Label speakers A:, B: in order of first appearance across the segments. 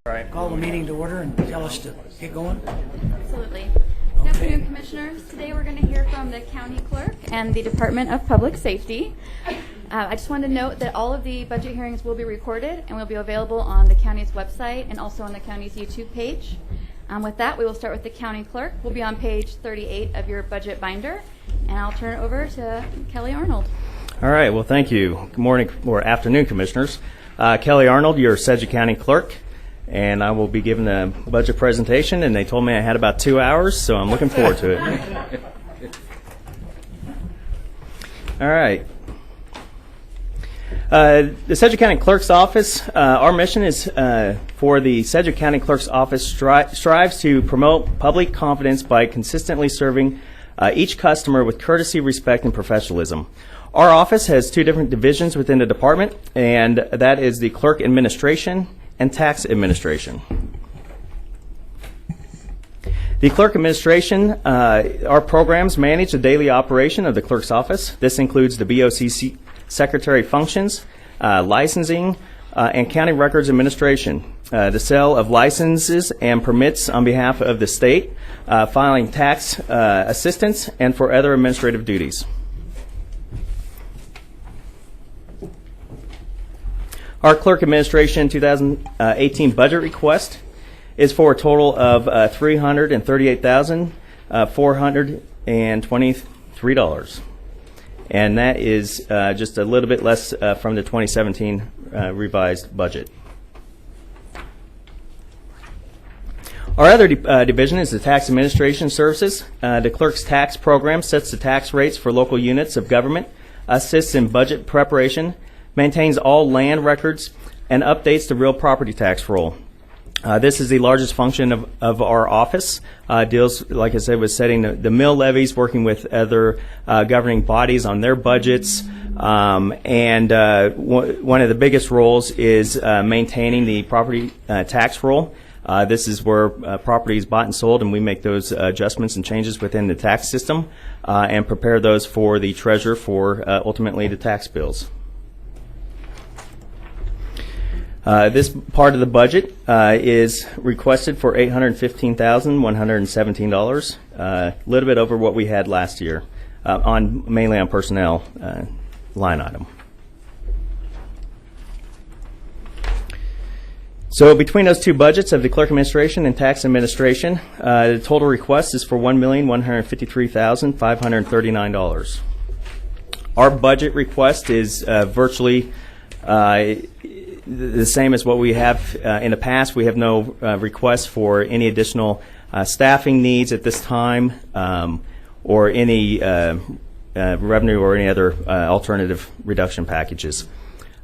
A: Right.
B: Call the meeting to order and tell us to get going.
C: Absolutely. Good afternoon, Commissioners. Today we're going to hear from the County Clerk and the Department of Public Safety. I just wanted to note that all of the budget hearings will be recorded and will be available on the county's website and also on the county's YouTube page. With that, we will start with the County Clerk. We'll be on page 38 of your budget binder, and I'll turn it over to Kelly Arnold.
A: All right. Well, thank you. Good morning or afternoon, Commissioners. Kelly Arnold, your Sedgwick County Clerk, and I will be giving a budget presentation, and they told me I had about 2 hours, so I'm looking forward to it. All right. The Sedgwick County Clerk's Office, our mission is for the Sedgwick County Clerk's Office strives to promote public confidence by consistently serving each customer with courtesy, respect, and professionalism. Our office has two different divisions within the department, and that is the Clerk Administration and Tax Administration. The Clerk Administration, our programs manage the daily operation of the Clerk's Office. This includes the BoCC Secretary functions, licensing, and county records administration, the sale of licenses and permits on behalf of the state, filing tax assistance, and for other administrative duties. Our Clerk Administration 2018 budget request is for a total of $338,423. And that is just a little bit less from the 2017 revised budget. Our other division is the Tax Administration Services. The Clerk's Tax Program sets the tax rates for local units of government, assists in budget preparation, maintains all land records, and updates the real property tax roll. This is the largest function of our office. Deals, like I said, with setting the mill levies, working with other governing bodies on their budgets, and one of the biggest roles is maintaining the property tax roll. This is where property is bought and sold, and we make those adjustments and changes within the tax system and prepare those for the treasurer for ultimately the tax bills. This part of the budget is requested for $815,117, a little bit over what we had last year, mainly on personnel line item. So between those two budgets of the Clerk Administration and Tax Administration, the total request is for $1,153,539. Our budget request is virtually the same as what we have in the past. We have no requests for any additional staffing needs at this time, or any revenue or any other alternative reduction packages.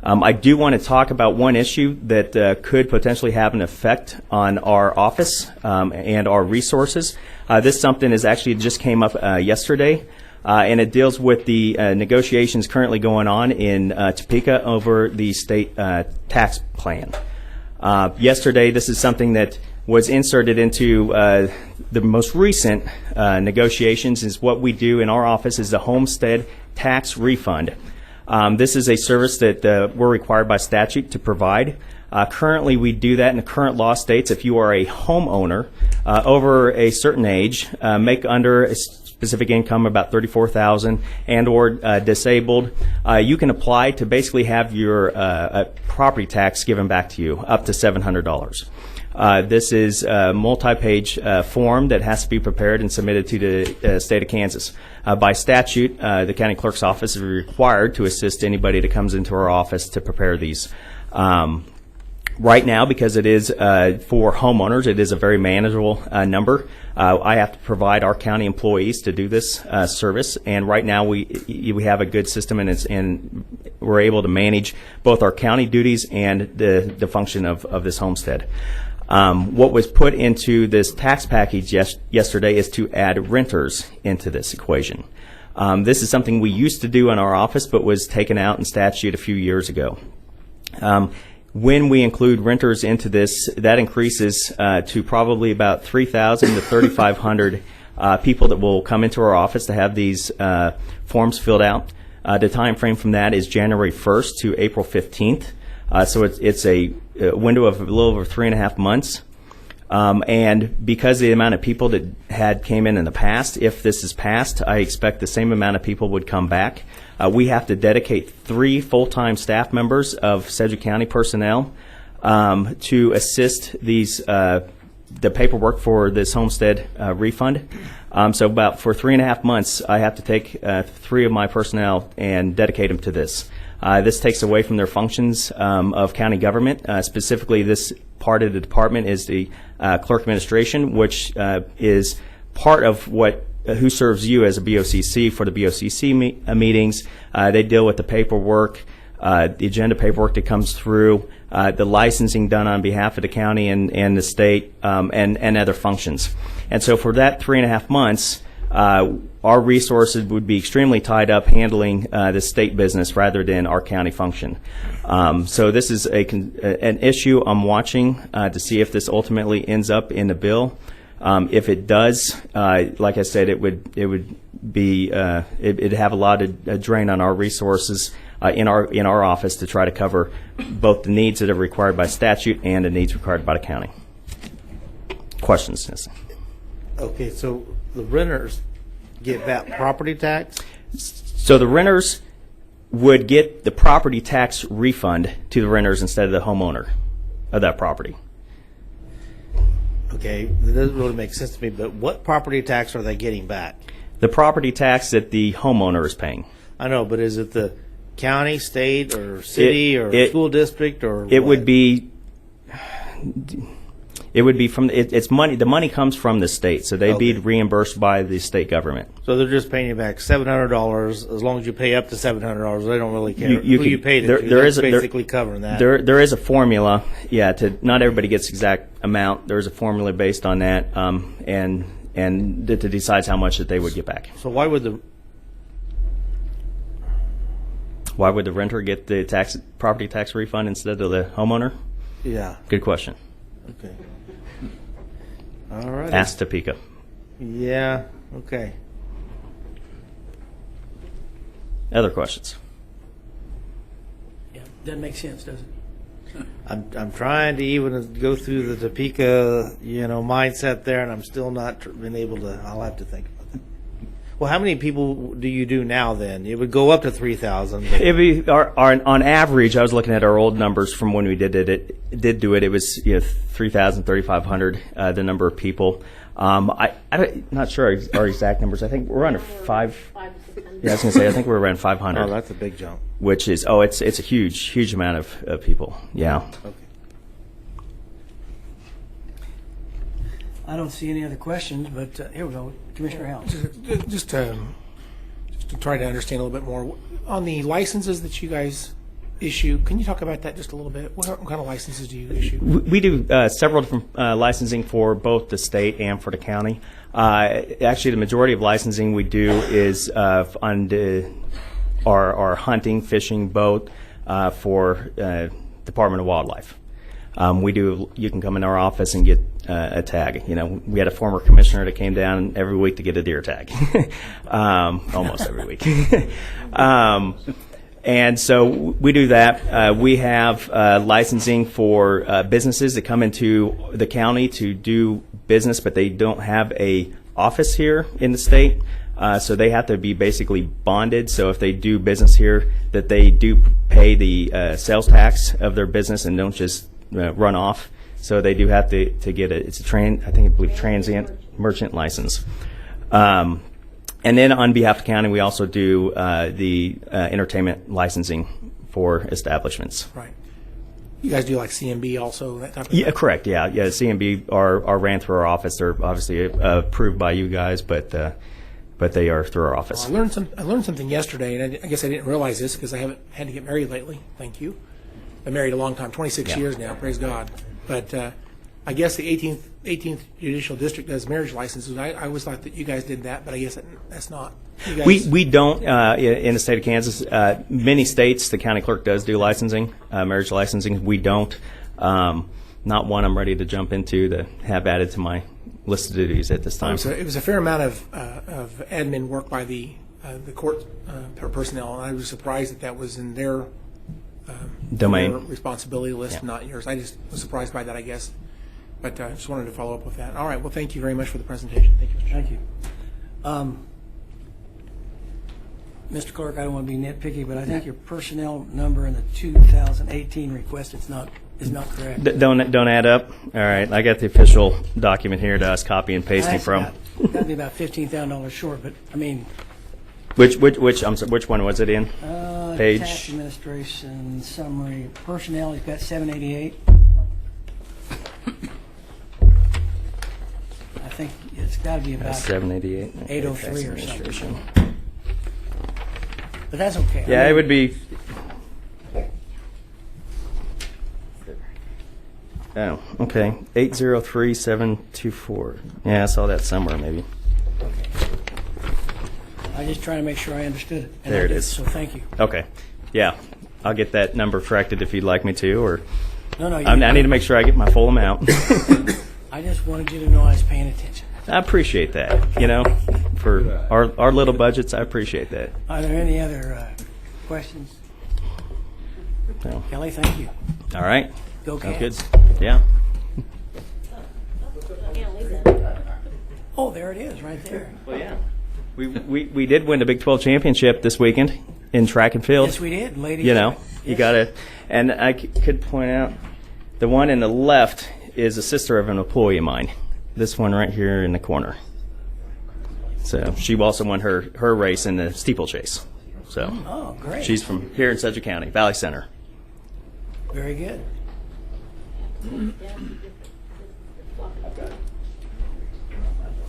A: I do want to talk about one issue that could potentially have an effect on our office and our resources. This something is actually just came up yesterday. And it deals with the negotiations currently going on in Topeka over the state tax plan. Yesterday, this is something that was inserted into the most recent negotiations. Is what we do in our office is the homestead tax refund. This is a service that we're required by statute to provide. Currently, we do that in the current law states. If you are a homeowner over a certain age, make under a specific income about $34,000 and or disabled, you can apply to basically have your property tax given back to you up to $700. This is a multi-page form that has to be prepared and submitted to the state of Kansas. By statute, the county clerk's office is required to assist anybody that comes into our office to prepare these. Right now, because it is for homeowners, it is a very manageable number. I have to provide our county employees to do this service, and right now we have a good system, and we're able to manage both our county duties and the function of this homestead. What was put into this tax package yesterday is to add renters into this equation. This is something we used to do in our office, but was taken out in statute a few years ago. When we include renters into this, that increases to probably about 3,000 to 3,500 people that will come into our office to have these forms filled out. The time frame from that is January 1st to April 15th. So it's a window of a little over 3.5 months. And because of the amount of people that came in the past, if this is passed, I expect the same amount of people would come back. We have to dedicate 3 full-time staff members of Sedgwick County personnel to assist the paperwork for this homestead refund. So about for 3.5 months, I have to take 3 of my personnel and dedicate them to this. This takes away from their functions of county government. Specifically, this part of the department is the clerk administration, which is part of who serves you as a BoCC for the BoCC meetings. They deal with the paperwork, the agenda paperwork that comes through, the licensing done on behalf of the county and the state, and other functions. And so for that 3.5 months, our resources would be extremely tied up handling the state business rather than our county function. So this is an issue I'm watching to see if this ultimately ends up in the bill. If it does, like I said, it'd have a lot of drain on our resources in our office to try to cover both the needs that are required by statute and the needs required by the county. Questions? Yes.
D: Okay, so the renters get that property tax?
A: So the renters would get the property tax refund to the renters instead of the homeowner of that property.
D: Okay, that doesn't really make sense to me, but what property tax are they getting back?
A: The property tax that the homeowner is paying.
D: I know, but is it the county, state, or city, or school district, or
A: it
D: what?
A: would be. It would be from it's money. The money comes from the state, so they'd be reimbursed by the state government.
D: So they're just paying you back $700 as long as you pay up to $700. They don't really care who you paid it to.
A: There is
D: basically covering that.
A: There is a formula. Yeah, to not everybody gets exact amount. There is a formula based on that, and that decides how much that they would get back.
D: So why would the
A: renter get the property tax refund instead of the homeowner?
D: Yeah.
A: Good question.
D: Okay. All right.
A: Ask Topeka.
D: Yeah. Okay.
A: Other questions?
B: Yeah, doesn't make sense, does it?
D: I'm trying to even go through the Topeka, mindset there, and I'm still not been able to. I'll have to think about that. Well, how many people do you do now? Then it would go up to 3,000.
A: It'd be on average. I was looking at our old numbers from when we did it. It was 3,000, 3,500. The number of people. I'm not sure our exact numbers. I think we're under 5. Yeah, I was going to say I think we're around 500.
D: Oh, that's a big jump.
A: Which is it's a huge amount of people. Yeah.
D: Okay.
B: I don't see any other questions, but here we go. Commissioner House.
E: Just to try to understand a little bit more, on the licenses that you guys issue, can you talk about that just a little bit? What kind of licenses do you issue?
A: We do several different licensing for both the state and for the county. Actually, the majority of licensing we do is on our hunting, fishing, boat for Department of Wildlife. You can come in our office and get a tag. We had a former commissioner that came down every week to get a deer tag, almost every week. And so we do that. We have licensing for businesses that come into the county to do business, but they don't have a office here in the state. So they have to be basically bonded. So if they do business here, that they do pay the sales tax of their business and don't just run off. So they do have to get I believe transient merchant license. And then on behalf of the county, we also do the entertainment licensing for establishments.
E: Right. You guys do like CMB also, that type of
A: Yeah, correct. Yeah. CMB are ran through our office. They're obviously approved by you guys, but they are through our office.
E: Well, I learned something yesterday, and I guess I didn't realize this because I haven't had to get married lately. Thank you. I've been married a long time, 26 years now, praise God. But I guess the 18th Judicial District does marriage licenses. I always thought that you guys did that, but I guess that's not. You guys,
A: We don't in the state of Kansas. Many states, the county clerk does do licensing, marriage licensing. We don't. Not one I'm ready to jump into to have added to my list of duties at this time.
E: it was a fair amount of admin work by the court personnel, and I was surprised that was in their
A: Domain.
E: your responsibility list,
A: Yeah.
E: not yours. I just was surprised by that, I guess. But just wanted to follow up with that. All right. Well, thank you very much for the presentation. Thank you, Mr.
B: Thank you. Mr. Clerk, I don't want to be nitpicky, but I think your personnel number in the 2018 request is not correct.
A: Don't add up? All right, I got the official document here to us copy and pasting from.
B: Got to be about $15,000 short, but I mean,
A: Which one was it in? Page?
B: tax administration summary personnel. He's got 788. I think it's got to be about
A: 788.
B: 803 or something. But that's okay.
A: Yeah, it would be. Oh, okay. 803724. Yeah, I saw that somewhere maybe.
B: I just trying to make sure I understood it. And
A: There
B: I
A: it
B: did,
A: is.
B: So thank you.
A: Okay. Yeah, I'll get that number corrected if you'd like me to, or
B: No,
A: I need to make sure I get my full amount.
B: I just wanted you to know I was paying attention.
A: I appreciate that. You know, for our little budgets, I appreciate that.
B: Are there any other questions?
A: So,
B: Kelly, thank you.
A: all right.
B: Go
A: Sounds
B: Cats.
A: good. Yeah.
B: Oh, there it is, right there.
A: Well, yeah. We did win the Big 12 championship this weekend in track and field.
B: Yes, we did, ladies.
A: You know, you
B: Yes.
A: got to, and I could point out the one in the left is a sister of an employee of mine. This one right here in the corner. So she also won her race in the steeplechase. So
B: Oh, great.
A: she's from here in Sedgwick County, Valley Center.
B: Very good.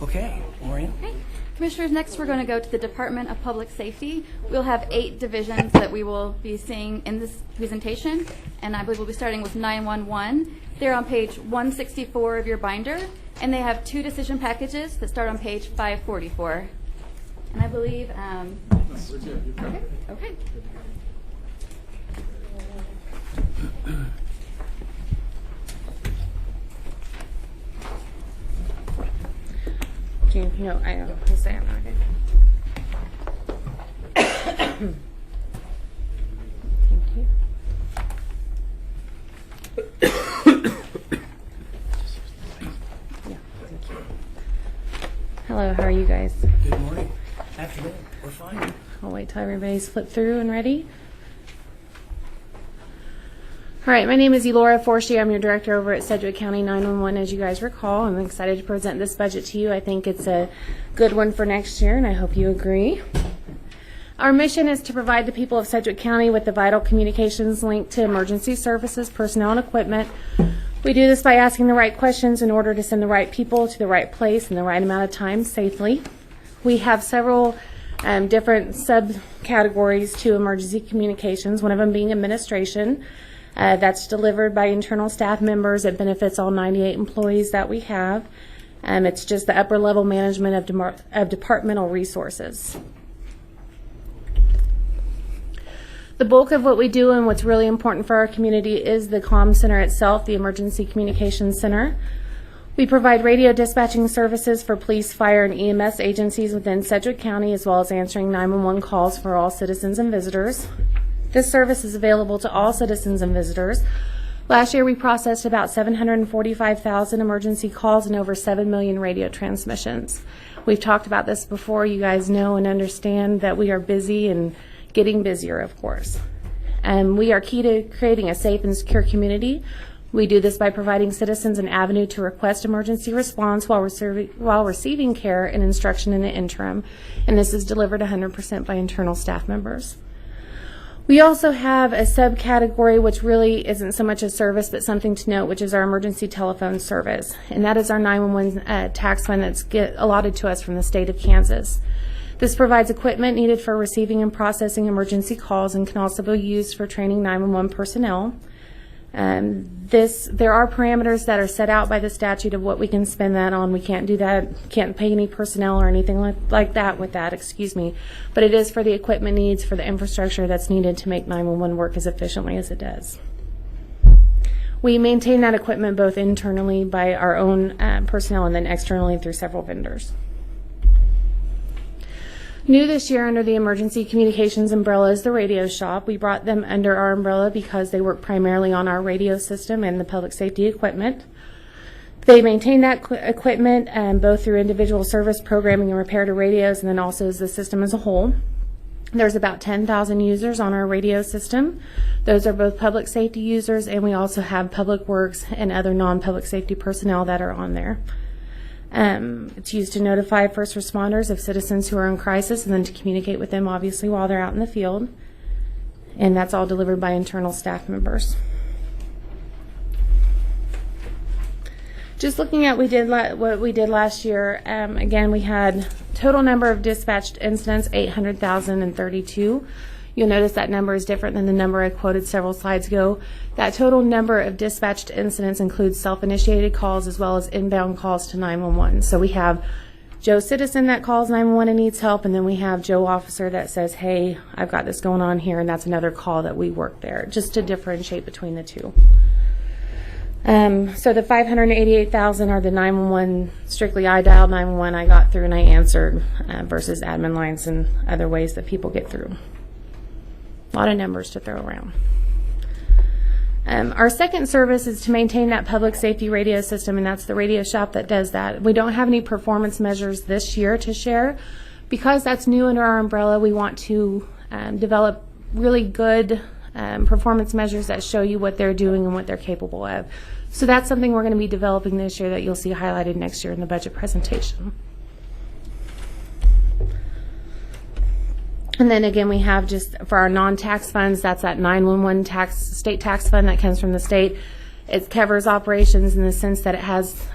B: Okay, Maureen.
C: Okay. Commissioners, next we're going to go to the Department of Public Safety. We'll have 8 divisions that we will be seeing in this presentation, and I believe we'll be starting with 911. They're on page 164 of your binder, and they have 2 decision packages that start on page 544. And I believe, okay.
F: No, I know. I'll say I'm not good. Thank you. Yeah, thank you. Hello, how are you guys?
B: Good morning. Afternoon. We're fine.
F: I'll wait till everybody's flipped through and ready. All right, my name is Elora Forshey. I'm your director over at Sedgwick County 911, as you guys recall. I'm excited to present this budget to you. I think it's a good one for next year, and I hope you agree. Our mission is to provide the people of Sedgwick County with the vital communications linked to emergency services, personnel, and equipment. We do this by asking the right questions in order to send the right people to the right place in the right amount of time safely. We have several different subcategories to emergency communications, one of them being administration. That's delivered by internal staff members. It benefits all 98 employees that we have. It's just the upper level management of departmental resources. The bulk of what we do and what's really important for our community is the comm center itself, the Emergency Communications Center. We provide radio dispatching services for police, fire, and EMS agencies within Sedgwick County, as well as answering 911 calls for all citizens and visitors. This service is available to all citizens and visitors. Last year, we processed about 745,000 emergency calls and over 7 million radio transmissions. We've talked about this before. You guys know and understand that we are busy and getting busier, of course. We are key to creating a safe and secure community. We do this by providing citizens an avenue to request emergency response while receiving care and instruction in the interim. And this is delivered 100% by internal staff members. We also have a subcategory which really isn't so much a service but something to note, which is our emergency telephone service. And that is our 911 tax fund that's allotted to us from the state of Kansas. This provides equipment needed for receiving and processing emergency calls and can also be used for training 911 personnel. There are parameters that are set out by the statute of what we can spend that on. We can't do that, can't pay any personnel or anything like that with that, but it is for the equipment needs, for the infrastructure that's needed to make 911 work as efficiently as it does. We maintain that equipment both internally by our own personnel and then externally through several vendors. New this year under the emergency communications umbrella is the radio shop. We brought them under our umbrella because they work primarily on our radio system and the public safety equipment. They maintain that equipment both through individual service programming and repair to radios, and then also as the system as a whole. There's about 10,000 users on our radio system. Those are both public safety users, and we also have public works and other non-public safety personnel that are on there. It's used to notify first responders of citizens who are in crisis, and then to communicate with them, obviously, while they're out in the field. And that's all delivered by internal staff members. Just looking at what we did last year, again, we had total number of dispatched incidents, 800,032. You'll notice that number is different than the number I quoted several slides ago. That total number of dispatched incidents includes self-initiated calls as well as inbound calls to 911. So we have Joe citizen that calls 911 and needs help, and then we have Joe officer that says, hey, I've got this going on here, and that's another call that we work there, just to differentiate between the two. So the 588,000 are the 911, strictly I dialed 911, I got through and I answered, versus admin lines and other ways that people get through. A lot of numbers to throw around. Our second service is to maintain that public safety radio system, and that's the radio shop that does that. We don't have any performance measures this year to share. Because that's new under our umbrella, we want to develop really good performance measures that show you what they're doing and what they're capable of. So that's something we're going to be developing this year that you'll see highlighted next year in the budget presentation. And then again, we have just for our non-tax funds, that's that 911 state tax fund that comes from the state. It covers operations in the sense that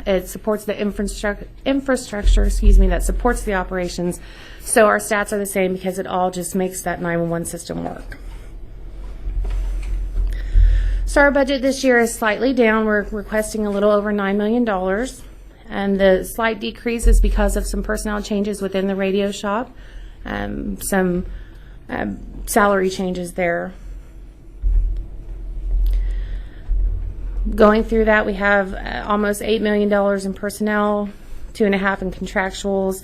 F: it supports the infrastructure, that supports the operations. So our stats are the same because it all just makes that 911 system work. So our budget this year is slightly down. We're requesting a little over $9 million. And the slight decrease is because of some personnel changes within the radio shop, some salary changes there. Going through that, we have almost $8 million in personnel, 2.5 in contractuals,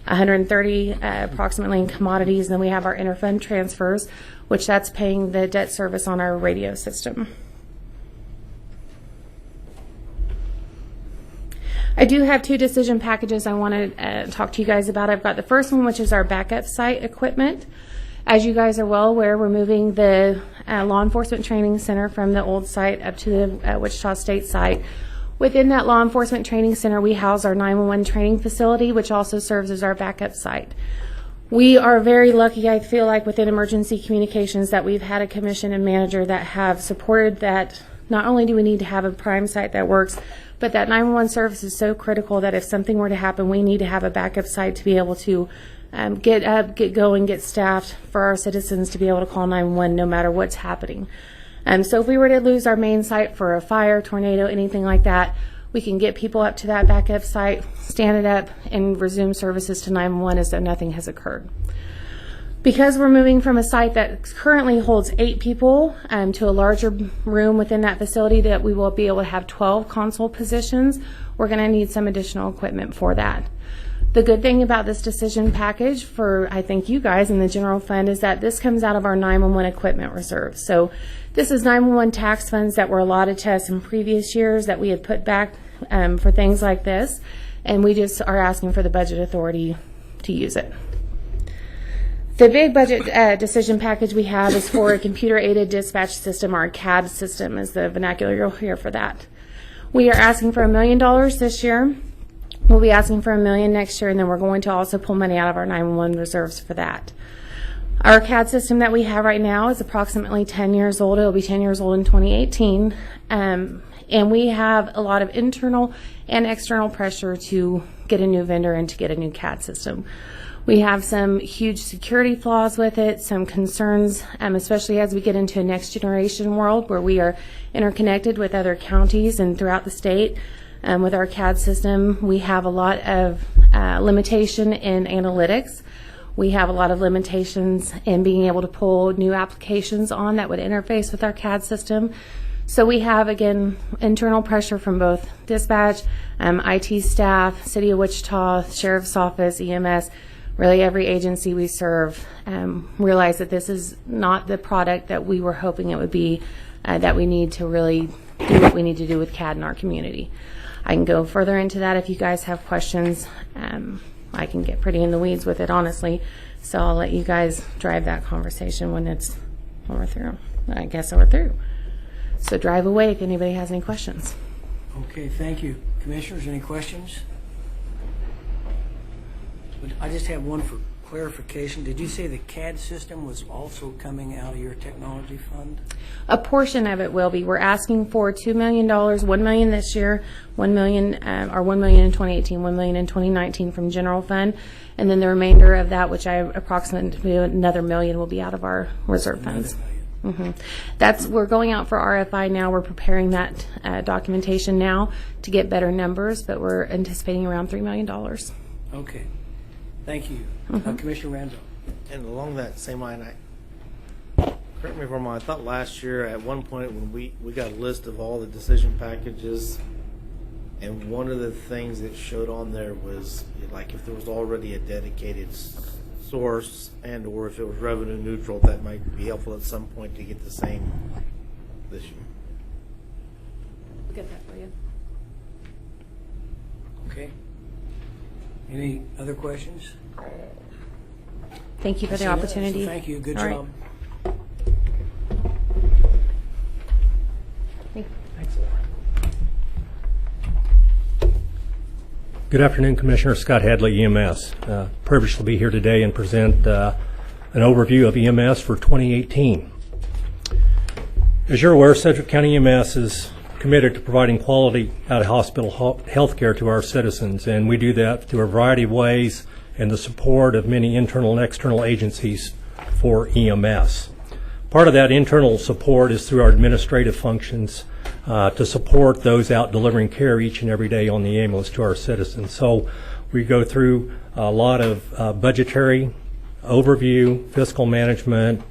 F: 130 approximately in commodities, and then we have our interfund transfers, which that's paying the debt service on our radio system. I do have two decision packages I want to talk to you guys about. I've got the first one, which is our backup site equipment. As you guys are well aware, we're moving the law enforcement training center from the old site up to the Wichita State site. Within that law enforcement training center, we house our 911 training facility, which also serves as our backup site. We are very lucky, I feel like, within emergency communications that we've had a commission and manager that have supported that. Not only do we need to have a prime site that works, but that 911 service is so critical that if something were to happen, we need to have a backup site to be able to get up, get going, get staffed for our citizens to be able to call 911 no matter what's happening. So if we were to lose our main site for a fire, tornado, anything like that, we can get people up to that backup site, stand it up, and resume services to 911 as though nothing has occurred. Because we're moving from a site that currently holds 8 people to a larger room within that facility that we will be able to have 12 console positions, we're going to need some additional equipment for that. The good thing about this decision package for, I think, you guys in the general fund is that this comes out of our 911 equipment reserve. So this is 911 tax funds that were allotted to us in previous years that we had put back for things like this, and we just are asking for the budget authority to use it. The big budget decision package we have is for a computer-aided dispatch system, or a CAD system is the vernacular you'll hear for that. We are asking for $1 million this year. We'll be asking for $1 million next year, and then we're going to also pull money out of our 911 reserves for that. Our CAD system that we have right now is approximately 10 years old. It'll be 10 years old in 2018. And we have a lot of internal and external pressure to get a new vendor and to get a new CAD system. We have some huge security flaws with it, some concerns, especially as we get into a next generation world where we are interconnected with other counties and throughout the state. With our CAD system, we have a lot of limitation in analytics. We have a lot of limitations in being able to pull new applications on that would interface with our CAD system. So we have, again, internal pressure from both dispatch, IT staff, City of Wichita, Sheriff's Office, EMS, really every agency we serve realize that this is not the product that we were hoping it would be, that we need to really do what we need to do with CAD in our community. I can go further into that if you guys have questions. I can get pretty in the weeds with it, honestly, so I'll let you guys drive that conversation when we're through. I guess we're through. So drive away if anybody has any questions.
B: Okay, thank you. Commissioners, any questions? I just have one for clarification. Did you say the CAD system was also coming out of your technology fund?
F: A portion of it will be. We're asking for $2 million, $1 million this year, $1 million in 2018, $1 million in 2019 from general fund, and then the remainder of that, which I approximately another $1 million, will be out of our reserve funds. We're going out for RFI now. We're preparing that documentation now to get better numbers, but we're anticipating around $3 million.
B: Okay, thank you. Commissioner Randall.
D: And along that same line, correct me if I'm wrong, I thought last year at one point when we got a list of all the decision packages, and one of the things that showed on there was like if there was already a dedicated source and or if it was revenue neutral, that might be helpful at some point to get the same this year.
F: We'll get that for you.
B: Okay. Any other questions?
F: Thank you for the
B: I see none, so
F: opportunity.
B: thank you. Good
F: All right.
B: job.
G: Good afternoon, Commissioner. Scott Hadley, EMS. Privileged to be here today and present an overview of EMS for 2018. As you're aware, Sedgwick County EMS is committed to providing quality out-of-hospital health care to our citizens, and we do that through a variety of ways and the support of many internal and external agencies for EMS. Part of that internal support is through our administrative functions to support those out delivering care each and every day on the ambulance to our citizens. So we go through a lot of budgetary overview, fiscal management,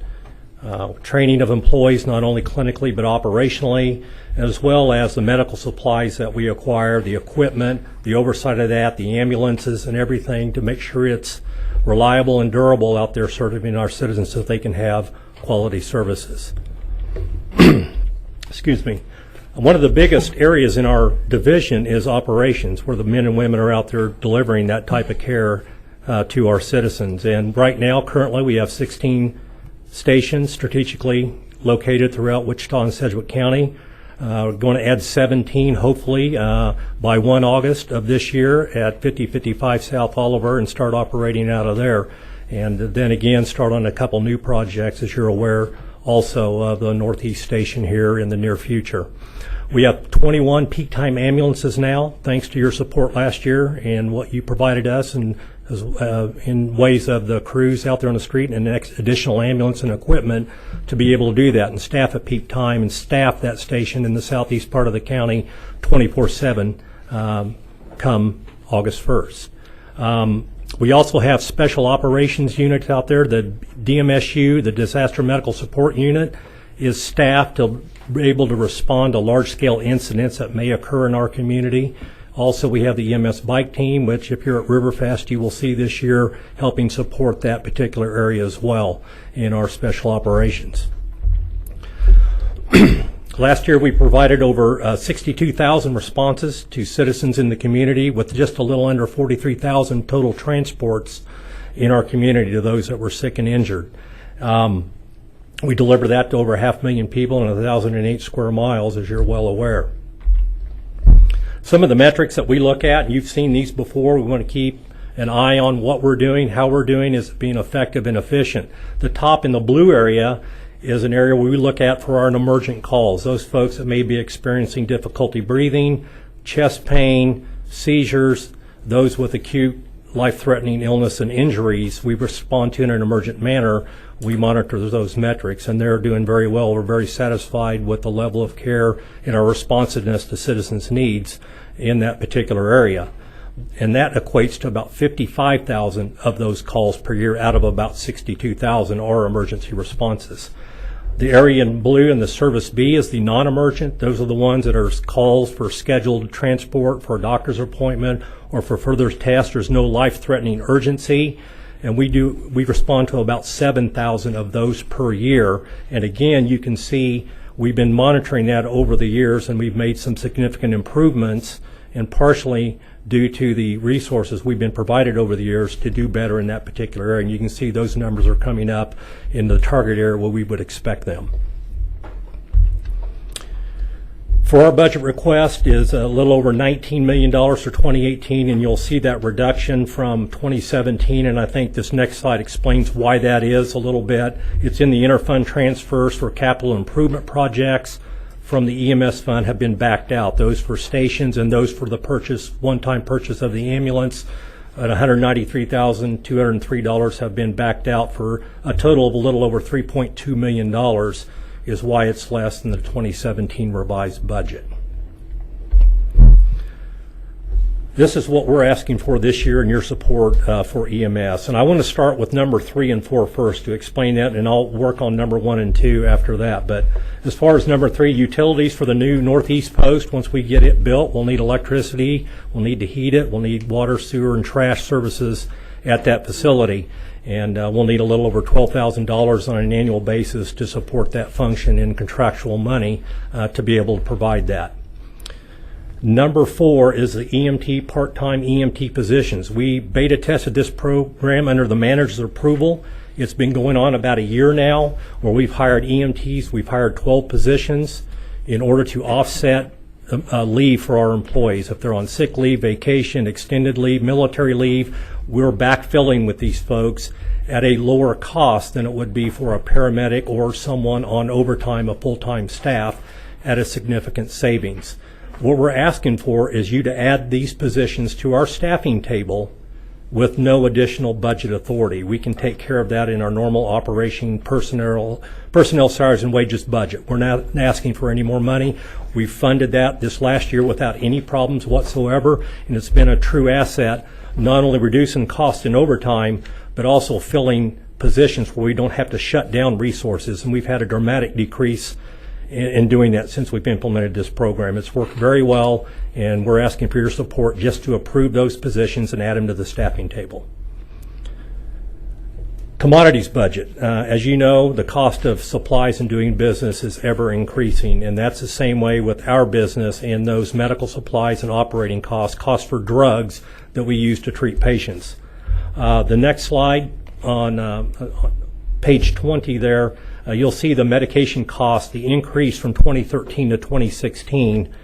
G: training of employees not only clinically but operationally, as well as the medical supplies that we acquire, the equipment, the oversight of that, the ambulances and everything to make sure it's reliable and durable out there serving our citizens so that they can have quality services. Excuse me. One of the biggest areas in our division is operations, where the men and women are out there delivering that type of care to our citizens. And right now, currently, we have 16 stations strategically located throughout Wichita and Sedgwick County. We're going to add 17, hopefully, by 1 August of this year at 5055 South Oliver and start operating out of there. And then again, start on a couple new projects, as you're aware, also of the Northeast Station here in the near future. We have 21 peak time ambulances now, thanks to your support last year and what you provided us and in ways of the crews out there on the street and additional ambulance and equipment to be able to do that and staff at peak time and staff that station in the southeast part of the county 24/7 come August 1st. We also have special operations units out there. The DMSU, the Disaster Medical Support Unit, is staffed to be able to respond to large-scale incidents that may occur in our community. Also, we have the EMS bike team, which if you're at Riverfest, you will see this year helping support that particular area as well in our special operations. Last year, we provided over 62,000 responses to citizens in the community with just a little under 43,000 total transports in our community to those that were sick and injured. We delivered that to over 500,000 people in 1,008 square miles, as you're well aware. Some of the metrics that we look at, and you've seen these before, we want to keep an eye on what we're doing, how we're doing, is being effective and efficient. The top in the blue area is an area where we look at for our emergent calls, those folks that may be experiencing difficulty breathing, chest pain, seizures, those with acute life-threatening illness and injuries. We respond to in an emergent manner. We monitor those metrics, and they're doing very well. We're very satisfied with the level of care and our responsiveness to citizens' needs in that particular area. And that equates to about 55,000 of those calls per year out of about 62,000 are emergency responses. The area in blue in the Service B is the non-emergent. Those are the ones that are calls for scheduled transport for a doctor's appointment or for further tests. There's no life-threatening urgency. and we respond to about 7,000 of those per year. And again, you can see we've been monitoring that over the years, and we've made some significant improvements, and partially due to the resources we've been provided over the years to do better in that particular area. And you can see those numbers are coming up in the target area where we would expect them. For our budget request is a little over $19 million for 2018, and you'll see that reduction from 2017, and I think this next slide explains why that is a little bit. It's in the interfund transfers for capital improvement projects from the EMS fund have been backed out. Those for stations and those for the one-time purchase of the ambulance at $193,203 have been backed out for a total of a little over $3.2 million. Is why it's less than the 2017 revised budget. This is what we're asking for this year and your support for EMS. And I want to start with number 3 and 4 first to explain that, and I'll work on number 1 and 2 after that. But as far as number 3, utilities for the new northeast post, once we get it built, we'll need electricity, we'll need to heat it, we'll need water, sewer, and trash services at that facility. And we'll need a little over $12,000 on an annual basis to support that function in contractual money to be able to provide that. Number 4 is the EMT, part-time EMT positions. We beta tested this program under the manager's approval. It's been going on about a year now, where we've hired EMTs. We've hired 12 positions in order to offset leave for our employees. If they're on sick leave, vacation, extended leave, military leave, we're backfilling with these folks at a lower cost than it would be for a paramedic or someone on overtime, a full-time staff, at a significant savings. What we're asking for is you to add these positions to our staffing table with no additional budget authority. We can take care of that in our normal operation personnel salaries and wages budget. We're not asking for any more money. We funded that this last year without any problems whatsoever, and it's been a true asset, not only reducing cost in overtime, but also filling positions where we don't have to shut down resources. And we've had a dramatic decrease in doing that since we've implemented this program. It's worked very well, and we're asking for your support just to approve those positions and add them to the staffing table. Commodities budget. As you know, the cost of supplies and doing business is ever increasing, and that's the same way with our business and those medical supplies and operating costs for drugs that we use to treat patients. The next slide on page 20 there, you'll see the medication cost, the increase from 2013 to 2016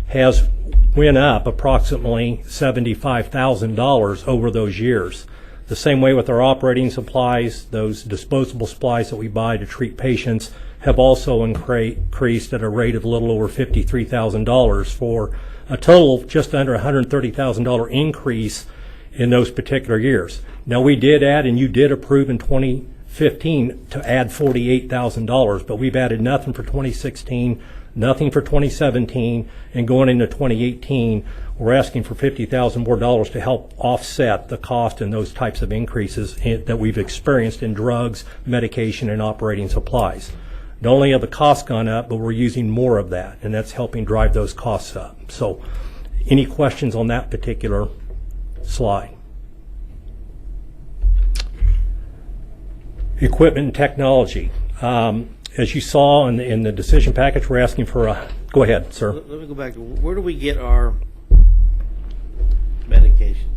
G: has went up approximately $75,000 over those years. The same way with our operating supplies, those disposable supplies that we buy to treat patients have also increased at a rate of a little over $53,000 for a total of just under $130,000 increase in those particular years. Now we did add, and you did approve in 2015 to add $48,000, but we've added nothing for 2016, nothing for 2017, and going into 2018, we're asking for $50,000 more dollars to help offset the cost and those types of increases that we've experienced in drugs, medication, and operating supplies. Not only have the costs gone up, but we're using more of that, and that's helping drive those costs up. So, any questions on that particular slide? Equipment and technology. As you saw in the decision package, we're asking for a, go ahead, sir.
D: Let me go back. Where do we get our medications?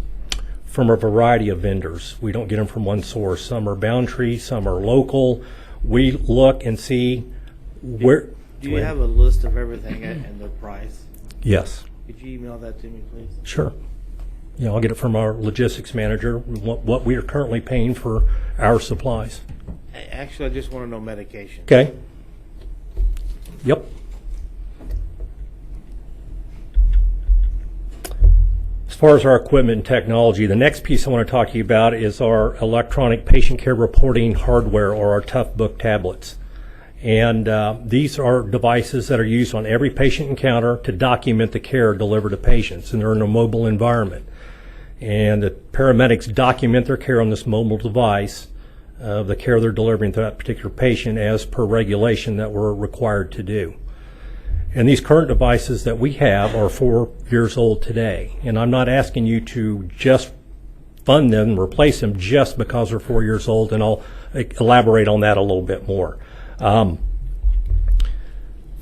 G: From a variety of vendors. We don't get them from one source. Some are Boundtree, some are local. We look and see where.
D: Do you have a list of everything and the price?
G: Yes.
D: Could you email that to me, please?
G: Sure. Yeah, I'll get it from our logistics manager, what we are currently paying for our supplies.
D: Actually, I just want to know medication.
G: Okay. Yep. As far as our equipment and technology, the next piece I want to talk to you about is our electronic patient care reporting hardware, or our Tough Book tablets. And these are devices that are used on every patient encounter to document the care delivered to patients, and they're in a mobile environment. And the paramedics document their care on this mobile device, the care they're delivering to that particular patient as per regulation that we're required to do. And these current devices that we have are 4 years old today. And I'm not asking you to just fund them and replace them just because they're 4 years old, and I'll elaborate on that a little bit more.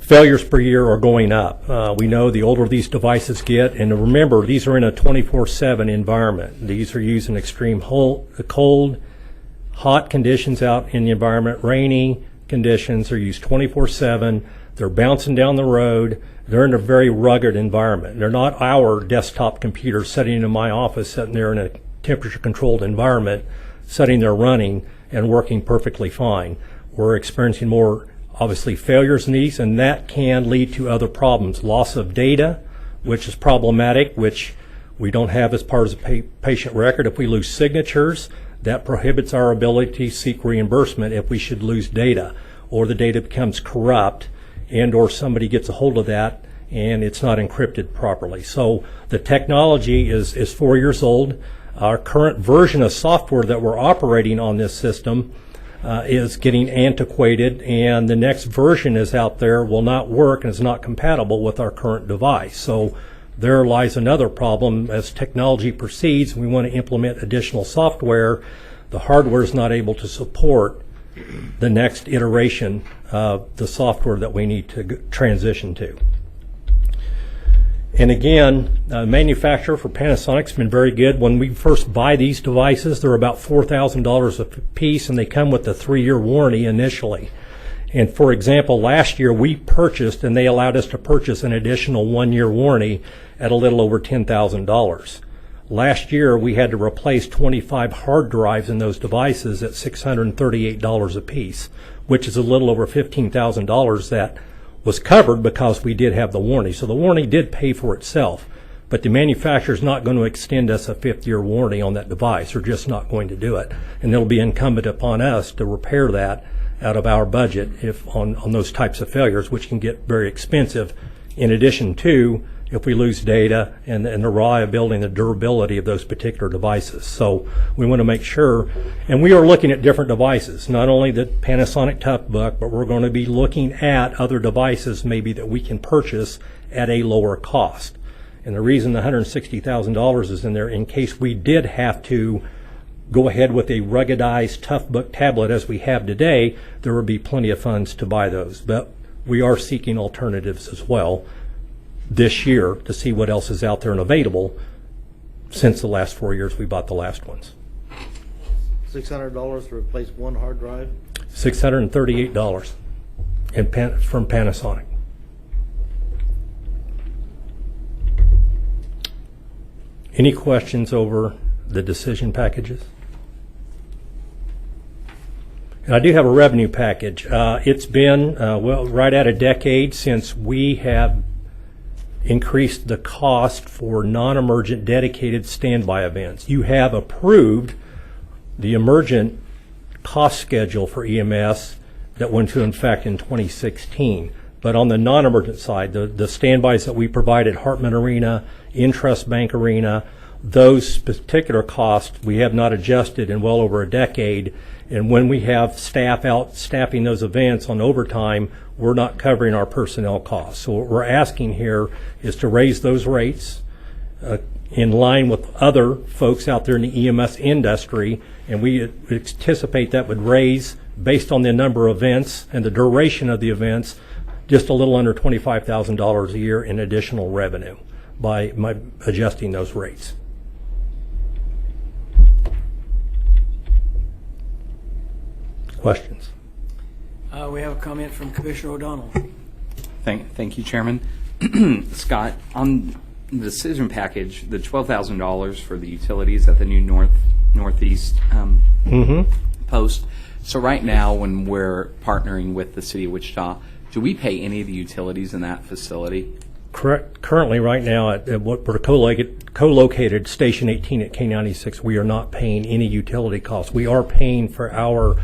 G: Failures per year are going up. We know the older these devices get, and remember, these are in a 24/7 environment. These are used in extreme cold, hot conditions out in the environment, rainy conditions. They're used 24/7. They're bouncing down the road. They're in a very rugged environment. They're not our desktop computers sitting in my office, sitting there in a temperature-controlled environment, sitting there running and working perfectly fine. We're experiencing more, obviously, failures in these, and that can lead to other problems. Loss of data, which is problematic, which we don't have as part of the patient record. If we lose signatures, that prohibits our ability to seek reimbursement if we should lose data, or the data becomes corrupt, and or somebody gets a hold of that and it's not encrypted properly. So the technology is 4 years old. Our current version of software that we're operating on this system is getting antiquated, and the next version is out there, will not work, and is not compatible with our current device. So there lies another problem. As technology proceeds, we want to implement additional software. The hardware is not able to support the next iteration of the software that we need to transition to. And again, manufacturer for Panasonic's been very good. When we first buy these devices, they're about $4,000 a piece, and they come with a 3-year warranty initially. And for example, last year we purchased, and they allowed us to purchase an additional 1-year warranty at a little over $10,000. Last year we had to replace 25 hard drives in those devices at $638 a piece, which is a little over $15,000 that was covered because we did have the warranty. So the warranty did pay for itself, but the manufacturer is not going to extend us a 5th-year warranty on that device. They're just not going to do it. And it'll be incumbent upon us to repair that out of our budget if on those types of failures, which can get very expensive, in addition to if we lose data and the reliability and the durability of those particular devices. So we want to make sure, and we are looking at different devices, not only the Panasonic Toughbook, but we're going to be looking at other devices maybe that we can purchase at a lower cost. And the reason the $160,000 is in there, in case we did have to go ahead with a ruggedized Toughbook tablet as we have today, there would be plenty of funds to buy those. But we are seeking alternatives as well this year to see what else is out there and available. Since the last 4 years we bought the last ones.
D: $600 to replace one hard drive?
G: $638 from Panasonic. Any questions over the decision packages? And I do have a revenue package. It's been, well, right at a decade since we have increased the cost for non-emergent dedicated standby events. You have approved the emergent cost schedule for EMS that went into effect in 2016. But on the non-emergent side, the standbys that we provide at Hartman Arena, Intrust Bank Arena, those particular costs we have not adjusted in well over a decade. And when we have staff out staffing those events on overtime, we're not covering our personnel costs. So what we're asking here is to raise those rates in line with other folks out there in the EMS industry, and we anticipate that would raise, based on the number of events and the duration of the events, just a little under $25,000 a year in additional revenue by adjusting those rates. Questions?
B: We have a comment from Commissioner O'Donnell.
H: Thank you, Chairman. Scott, on the decision package, the $12,000 for the utilities at the new northeast post. So right now, when we're partnering with the City of Wichita, do we pay any of the utilities in that facility?
G: Currently, right now, at what we're co-located Station 18 at K96, we are not paying any utility costs. We are paying for our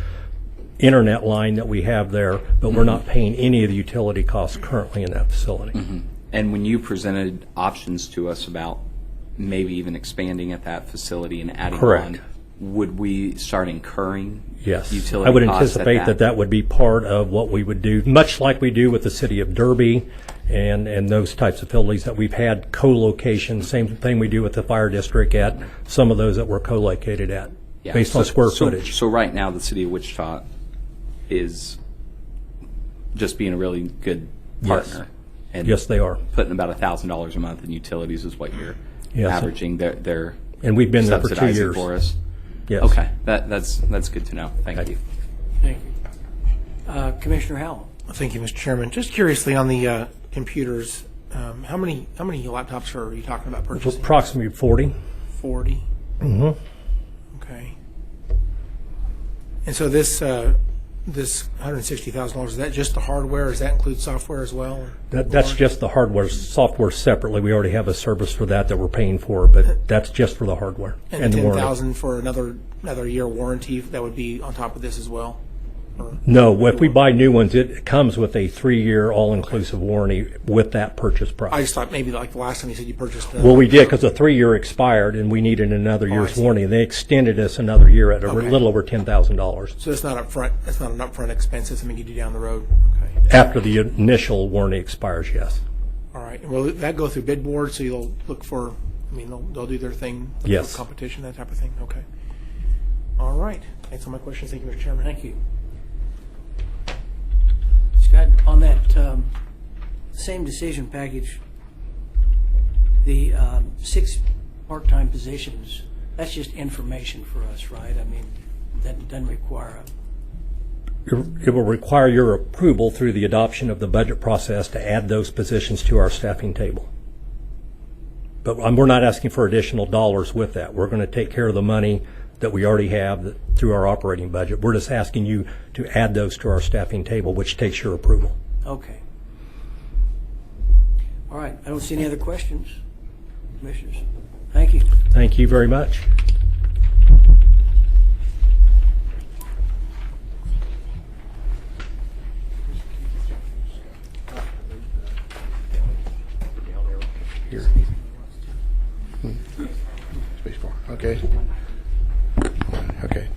G: internet line that we have there, but we're not paying any of the utility costs currently in that facility.
H: And when you presented options to us about maybe even expanding at that facility and adding on, would we start incurring utility
G: I would
H: costs
G: anticipate that would be part of what we would do, much like we do with the City of Derby and those types of facilities that we've had co-location. Same thing we do with the fire district at some of those that we're co-located at,
H: Yeah,
G: based on square
H: so
G: footage.
H: So right now, the city of Wichita is just being a really good partner. And
G: Yes, they are.
H: putting about $1,000 a month in utilities is what you're
G: Yes.
H: averaging. They're
G: And we've been there for 2
H: subsidizing
G: years.
H: for us.
G: Yes.
H: Okay, that's good to know. Thank you.
B: Thank you. Commissioner Howell.
E: Thank you, Mr. Chairman. Just curiously on the computers, how many laptops are you talking about purchasing?
G: Approximately 40.
E: 40.
G: Mm-hmm.
E: Okay. And so this $160,000, is that just the hardware? Does that include software as well?
G: That's just the hardware. Software separately. We already have a service for that we're paying for, but that's just for the hardware
E: And
G: the warranty.
E: $10,000 for another year warranty, that would be on top of this as well? Or-
G: No, if we buy new ones, it comes with a 3-year all-inclusive warranty with that purchase price.
E: I just thought maybe like the last time you said you purchased.
G: Well, we did because the 3-year expired and we needed another
E: I
G: year's
E: see.
G: warranty. They extended us another year at a
E: Okay.
G: little over $10,000
E: So it's not upfront. It's not an upfront expense. It's something you do down the road. Okay.
G: after the initial warranty expires. Yes.
E: All right. And will that go through bid board? So you'll look for. I mean, they'll do their thing. Look
G: Yes.
E: For competition, that type of thing. Okay. All right. Thanks for my questions. Thank you, Mr. Chairman.
B: Thank you. Scott, on that same decision package, the 6 part-time positions, that's just information for us, right? I mean, that doesn't require
G: It will require your approval through the adoption of the budget process to add those positions to our staffing table. But we're not asking for additional dollars with that. We're going to take care of the money that we already have through our operating budget. We're just asking you to add those to our staffing table, which takes your approval.
B: Okay. All right. I don't see any other questions, commissioners. Thank you.
G: Thank you very much.
I: Here. Space bar. Okay. Okay.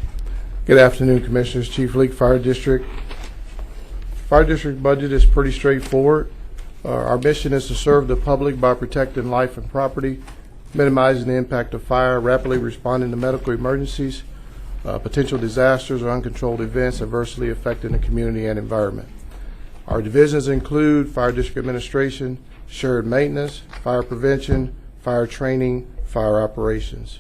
I: Good afternoon, Commissioners. Chief Leak Fire District. Fire District budget is pretty straightforward. Our mission is to serve the public by protecting life and property, minimizing the impact of fire, rapidly responding to medical emergencies, potential disasters or uncontrolled events adversely affecting the community and environment. Our divisions include Fire District Administration, Shared Maintenance, Fire Prevention, Fire Training, Fire Operations.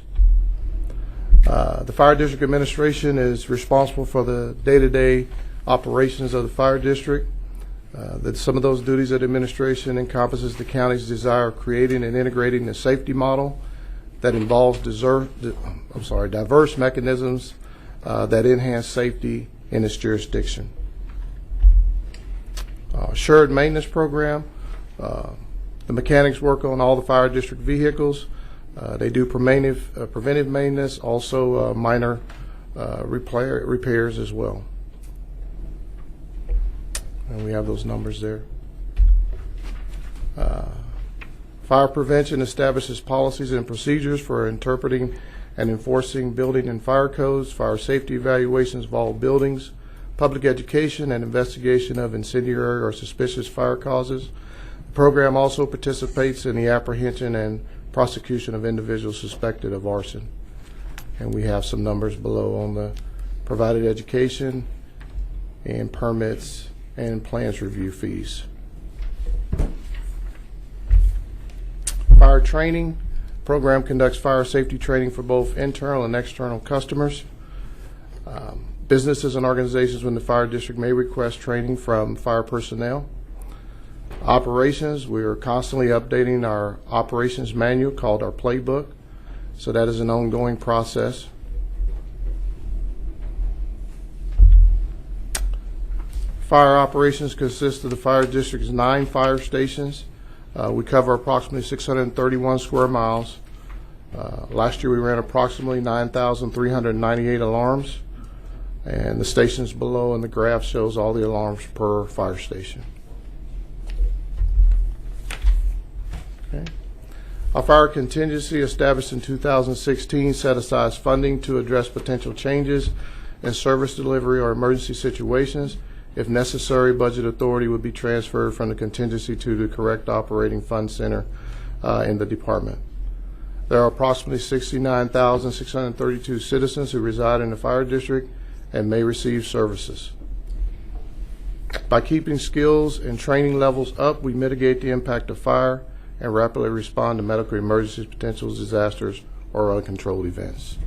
I: The Fire District Administration is responsible for the day-to-day operations of the Fire District. Some of those duties of the administration encompasses the county's desire of creating and integrating a safety model that involves diverse mechanisms that enhance safety in its jurisdiction. Shared maintenance program. The mechanics work on all the fire district vehicles. They do preventive maintenance, also minor repairs as well. And we have those numbers there. Fire prevention establishes policies and procedures for interpreting and enforcing building and fire codes. Fire safety evaluations of all buildings. Public education and investigation of incendiary or suspicious fire causes. The program also participates in the apprehension and prosecution of individuals suspected of arson. And we have some numbers below on the provided education and permits and plans review fees. Fire training. Program conducts fire safety training for both internal and external customers. Businesses and organizations within the fire district may request training from fire personnel. Operations, we are constantly updating our operations manual called our playbook. So that is an ongoing process. Fire operations consist of the fire district's 9 fire stations. We cover approximately 631 square miles. Last year we ran approximately 9,398 alarms. And the stations below in the graph shows all the alarms per fire station. Okay. Our fire contingency established in 2016 set aside funding to address potential changes in service delivery or emergency situations. If necessary, budget authority would be transferred from the contingency to the correct operating fund center in the department. There are approximately 69,632 citizens who reside in the fire district and may receive services. By keeping skills and training levels up, we mitigate the impact of fire and rapidly respond to medical emergencies, potential disasters, or uncontrolled events.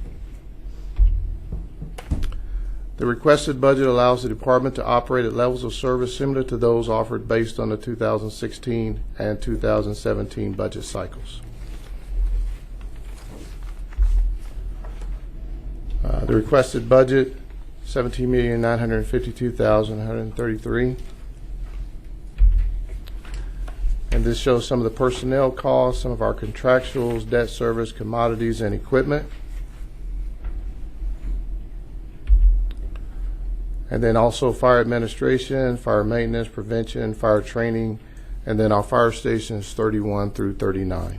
I: The requested budget allows the department to operate at levels of service similar to those offered based on the 2016 and 2017 budget cycles. The requested budget, $17,952,133. And this shows some of the personnel costs, some of our contractuals, debt service, commodities, and equipment. And then also fire administration, fire maintenance, prevention, fire training, and then our fire stations 31 through 39.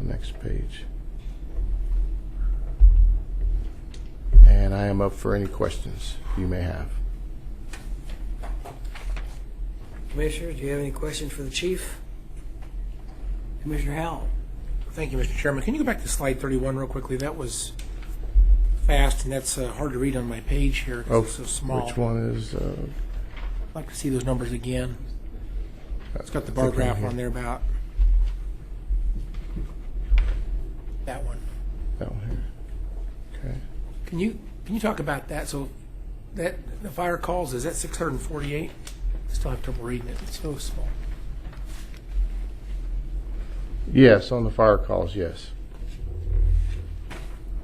I: Next page. And I am up for any questions you may have.
B: Commissioners, do you have any questions for the chief? Commissioner Howell?
E: Thank you, Mr. Chairman. Can you go back to slide 31 real quickly? That was fast, and that's hard to read on my page here because it's so small.
I: Which one is?
E: I'd like to see those numbers again. It's got the bar graph on there about that one.
I: That one here. Okay.
E: Can you talk about that? So that the fire calls, is that 648? I still have trouble reading it. It's so small.
I: Yes, on the fire calls, yes.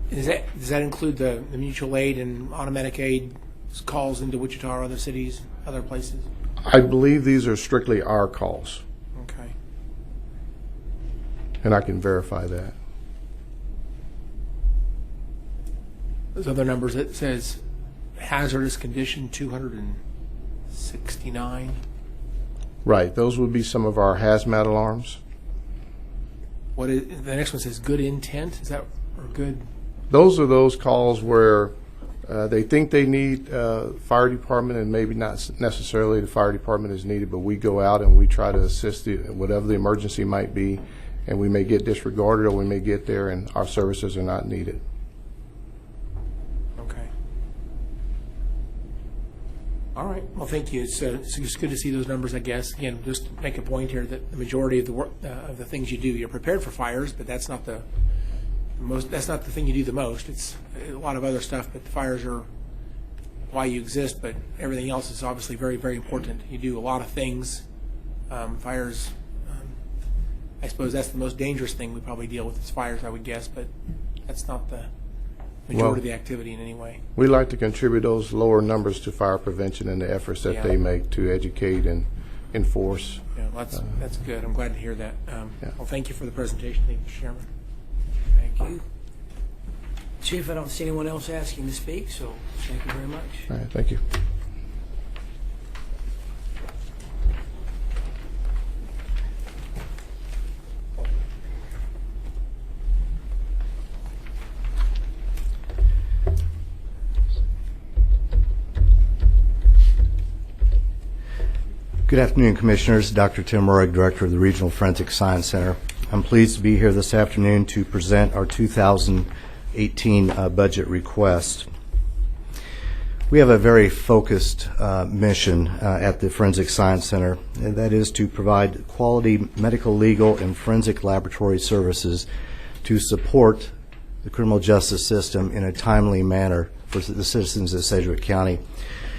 E: Does that include the mutual aid and automatic aid calls into Wichita or other cities, other places?
I: I believe these are strictly our calls,
E: Okay.
I: and I can verify that.
E: Those other numbers, it says hazardous condition 269.
I: Right, those would be some of our hazmat alarms.
E: What is the next one? Says good intent. Is that or good?
I: Those are those calls where they think they need fire department, and maybe not necessarily the fire department is needed, but we go out and we try to assist whatever the emergency might be, and we may get disregarded or we may get there and our services are not needed.
E: Okay. All right. Well, thank you. It's good to see those numbers. I guess again, just make a point here that the majority of the work of the things you do, you're prepared for fires, but that's not the most. That's not the thing you do the most. It's a lot of other stuff, but the fires are why you exist. But everything else is obviously very, very important. You do a lot of things. Fires. I suppose that's the most dangerous thing we probably deal with is fires. I would guess, but that's not the majority of the activity in any way.
I: We like to contribute those lower numbers to fire prevention and the efforts that they make to educate and enforce.
E: Yeah, that's good. I'm glad to hear that. Well, thank you for the presentation. Thank you, Mr. Chairman.
B: Thank you. Chief, I don't see anyone else asking to speak, so thank you very much.
I: All right, thank you.
J: Good afternoon, Commissioners. Dr. Tim Murray, Director of the Regional Forensic Science Center. I'm pleased to be here this afternoon to present our 2018 budget request. We have a very focused mission at the Forensic Science Center, and that is to provide quality medical, legal, and forensic laboratory services to support the criminal justice system in a timely manner for the citizens of Sedgwick County.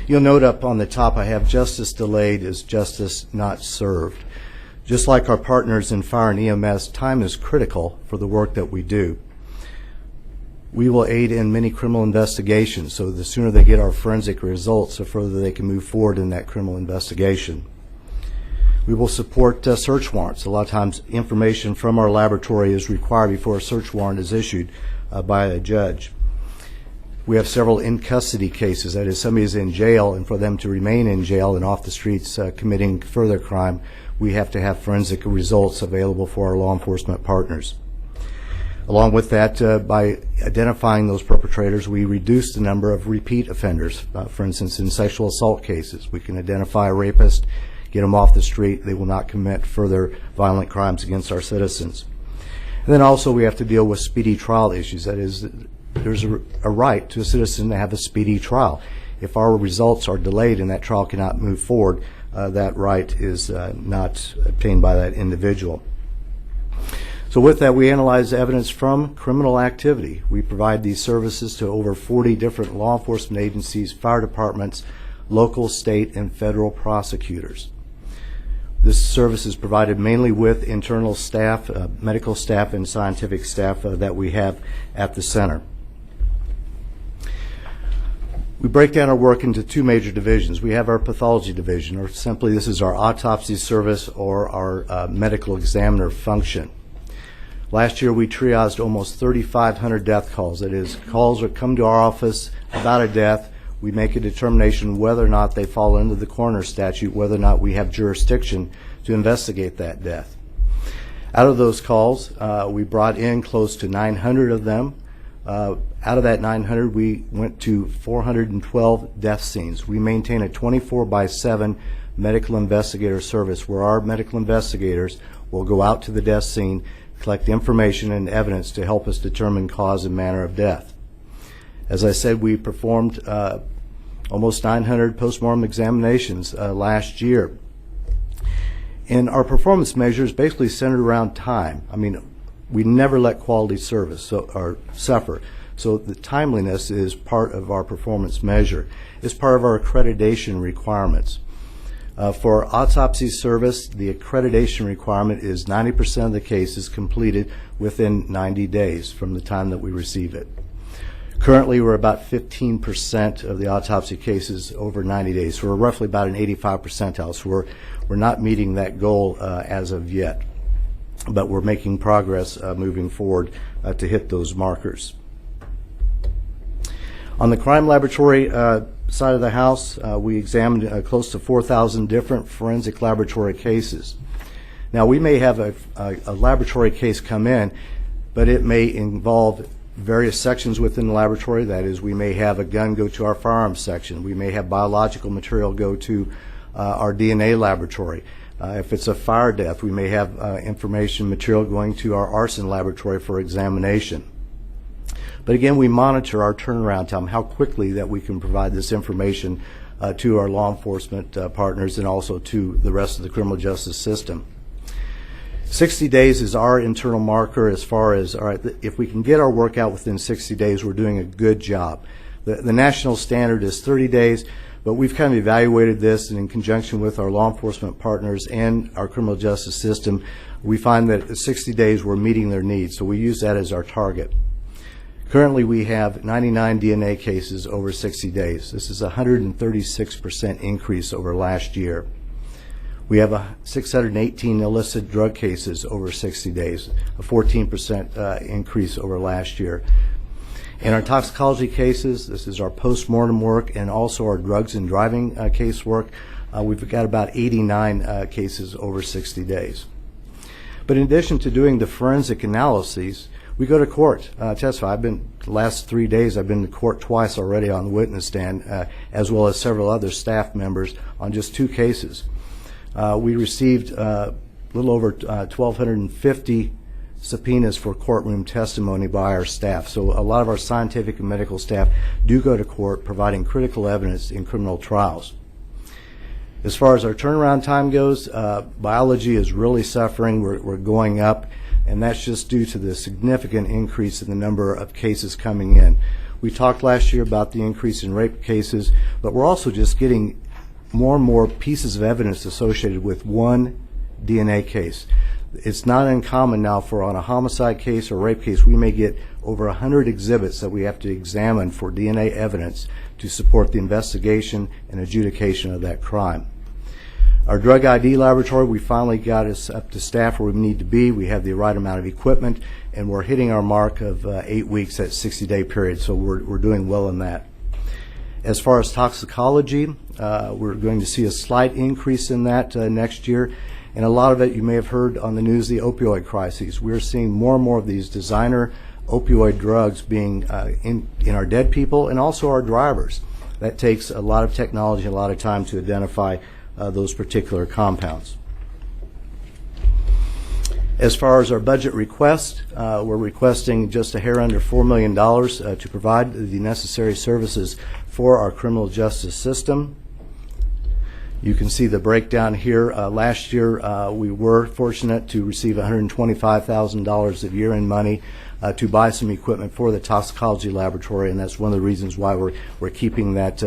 J: You'll note up on the top I have justice delayed is justice not served. Just like our partners in fire and EMS, time is critical for the work that we do. We will aid in many criminal investigations, so the sooner they get our forensic results, the further they can move forward in that criminal investigation. We will support search warrants. A lot of times information from our laboratory is required before a search warrant is issued by a judge. We have several in-custody cases. That is, somebody is in jail, and for them to remain in jail and off the streets committing further crime, we have to have forensic results available for our law enforcement partners. Along with that, by identifying those perpetrators, we reduce the number of repeat offenders. For instance, in sexual assault cases, we can identify a rapist, get them off the street. They will not commit further violent crimes against our citizens. And then also we have to deal with speedy trial issues. That is, there's a right to a citizen to have a speedy trial. If our results are delayed and that trial cannot move forward, that right is not obtained by that individual. So with that, we analyze evidence from criminal activity. We provide these services to over 40 different law enforcement agencies, fire departments, local, state, and federal prosecutors. This service is provided mainly with internal staff, medical staff, and scientific staff that we have at the center. We break down our work into two major divisions. We have our pathology division, or simply this is our autopsy service or our medical examiner function. Last year we triaged almost 3,500 death calls. That is, calls that come to our office about a death. We make a determination whether or not they fall into the coroner statute, whether or not we have jurisdiction to investigate that death. Out of those calls, we brought in close to 900 of them. Out of that 900, we went to 412 death scenes. We maintain a 24/7 medical investigator service where our medical investigators will go out to the death scene, collect information and evidence to help us determine cause and manner of death. As I said, we performed almost 900 postmortem examinations last year. And our performance measures basically centered around time. I mean, we never let quality service or suffer. So the timeliness is part of our performance measure. It's part of our accreditation requirements. For autopsy service, the accreditation requirement is 90% of the cases completed within 90 days from the time that we receive it. Currently, we're about 15% of the autopsy cases over 90 days. So we're roughly about an 85 percentile. So we're not meeting that goal as of yet. But we're making progress moving forward to hit those markers. On the crime laboratory side of the house, we examined close to 4,000 different forensic laboratory cases. Now, we may have a laboratory case come in, but it may involve various sections within the laboratory. That is, we may have a gun go to our firearms section. We may have biological material go to our DNA laboratory. If it's a fire death, we may have information material going to our arson laboratory for examination. But again, we monitor our turnaround time, how quickly that we can provide this information to our law enforcement partners and also to the rest of the criminal justice system. 60 days is our internal marker as far as, all right, if we can get our work out within 60 days, we're doing a good job. The national standard is 30 days, but we've kind of evaluated this, and in conjunction with our law enforcement partners and our criminal justice system, we find that at 60 days we're meeting their needs, so we use that as our target. Currently, we have 99 DNA cases over 60 days. This is a 136% increase over last year. We have 618 illicit drug cases over 60 days, a 14% increase over last year. In our toxicology cases, this is our post-mortem work and also our drugs and driving case work, we've got about 89 cases over 60 days. But in addition to doing the forensic analyses, we go to court, testify. The last 3 days, I've been to court twice already on the witness stand, as well as several other staff members on just 2 cases. We received a little over 1,250 subpoenas for courtroom testimony by our staff. So a lot of our scientific and medical staff do go to court providing critical evidence in criminal trials. As far as our turnaround time goes, biology is really suffering. We're going up, and that's just due to the significant increase in the number of cases coming in. We talked last year about the increase in rape cases, but we're also just getting more and more pieces of evidence associated with one DNA case. It's not uncommon now for on a homicide case or rape case, we may get over 100 exhibits that we have to examine for DNA evidence to support the investigation and adjudication of that crime. Our drug ID laboratory, we finally got us up to staff where we need to be. We have the right amount of equipment, and we're hitting our mark of 8 weeks at 60-day period, so we're doing well in that. As far as toxicology, we're going to see a slight increase in that next year, And a lot of it you may have heard on the news, the opioid crises. We're seeing more and more of these designer opioid drugs being in our dead people and also our drivers. That takes a lot of technology, a lot of time to identify those particular compounds. As far as our budget request, we're requesting just a hair under $4 million to provide the necessary services for our criminal justice system. You can see the breakdown here. Last year, we were fortunate to receive $125,000 of year-end money to buy some equipment for the toxicology laboratory, and that's one of the reasons why we're keeping that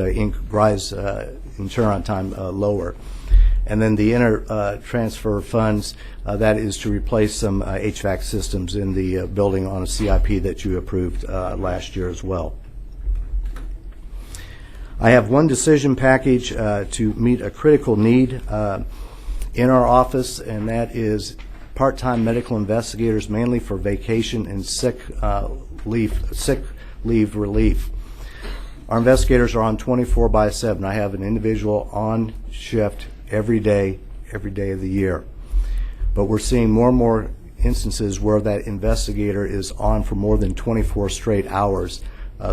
J: rise in turnaround time lower. And then the transfer funds, that is to replace some HVAC systems in the building on a CIP that you approved last year as well. I have one decision package to meet a critical need in our office, and that is part-time medical investigators, mainly for vacation and sick leave relief. Our investigators are on 24/7. I have an individual on shift every day of the year. But we're seeing more and more instances where that investigator is on for more than 24 straight hours.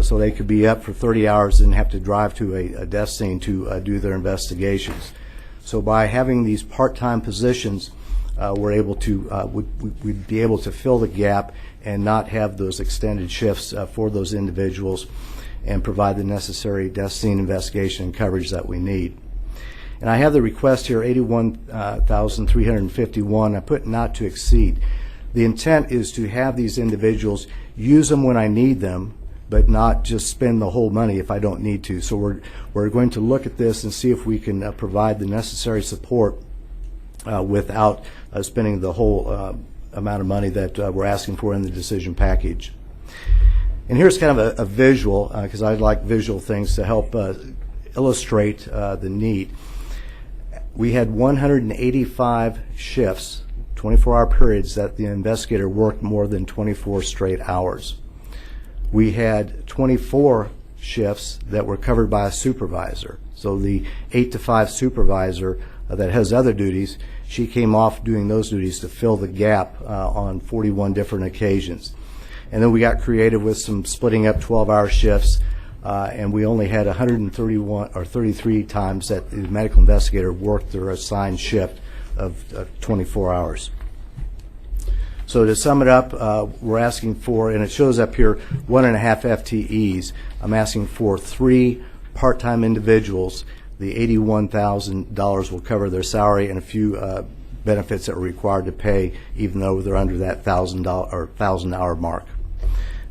J: So they could be up for 30 hours and have to drive to a death scene to do their investigations. So by having these part-time positions, we're able to we'd be able to fill the gap and not have those extended shifts for those individuals and provide the necessary death scene investigation and coverage that we need. And I have the request here, $81,351. I put not to exceed. The intent is to have these individuals use them when I need them, but not just spend the whole money if I don't need to. So we're going to look at this and see if we can provide the necessary support without spending the whole amount of money that we're asking for in the decision package. And here's kind of a visual, because I like visual things to help illustrate the need. We had 185 shifts, 24-hour periods, that the investigator worked more than 24 straight hours. We had 24 shifts that were covered by a supervisor. So the 8 to 5 supervisor that has other duties, she came off doing those duties to fill the gap on 41 different occasions. And then we got creative with some splitting up 12-hour shifts, and we only had 131 or 33 times that the medical investigator worked their assigned shift of 24 hours. So to sum it up, we're asking for, and it shows up here, 1.5 FTEs. I'm asking for 3 part-time individuals. The $81,000 will cover their salary and a few benefits that are required to pay, even though they're under that $1,000 mark.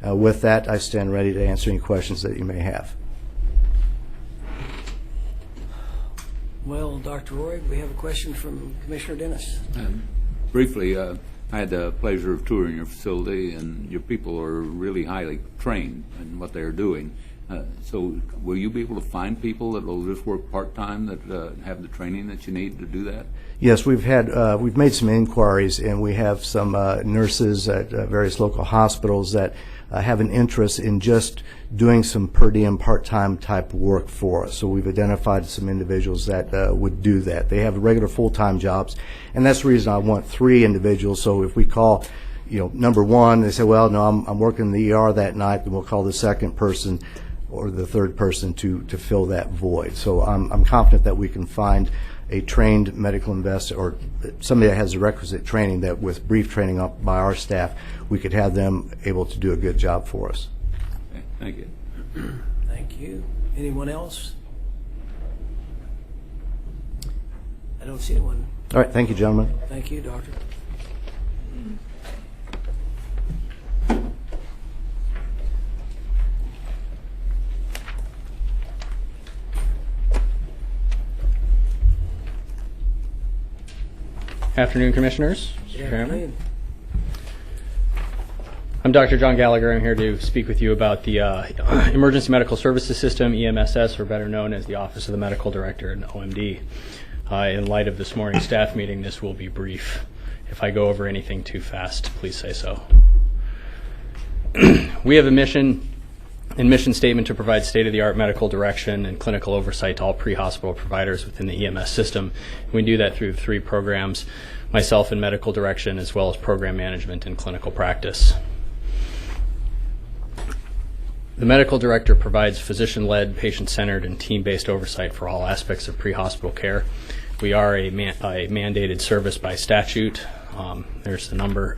J: With that, I stand ready to answer any questions that you may have.
B: Well, Dr. Roy, we have a question from Commissioner Dennis.
K: Briefly, I had the pleasure of touring your facility, and your people are really highly trained in what they're doing. So will you be able to find people that will just work part-time that have the training that you need to do that?
J: Yes, we've made some inquiries, and we have some nurses at various local hospitals that have an interest in just doing some per diem part-time type work for us. So we've identified some individuals that would do that. They have regular full-time jobs, and that's the reason I want 3 individuals. So if we call, number 1, they say, well, no, I'm working in the ER that night, then we'll call the second person or the third person to fill that void. So I'm confident that we can find a trained medical investigator or somebody that has the requisite training, that with brief training up by our staff, we could have them able to do a good job for us.
K: Okay, thank you.
B: Thank you. Anyone else? I don't see anyone.
J: All right, thank you, gentlemen.
B: Thank you, Doctor.
L: Afternoon, Commissioners.
B: Good
L: Mr. Chairman.
B: afternoon.
L: I'm Dr. John Gallagher. I'm here to speak with you about the Emergency Medical Services System, EMSS, or better known as the Office of the Medical Director, and OMD. In light of this morning's staff meeting, this will be brief. If I go over anything too fast, please say so. We have a mission And mission statement to provide state-of-the-art medical direction and clinical oversight to all pre-hospital providers within the EMS system. We do that through 3 programs, myself in medical direction, as well as program management and clinical practice. The medical director provides physician-led, patient-centered, and team-based oversight for all aspects of pre-hospital care. We are a mandated service by statute. There's the number.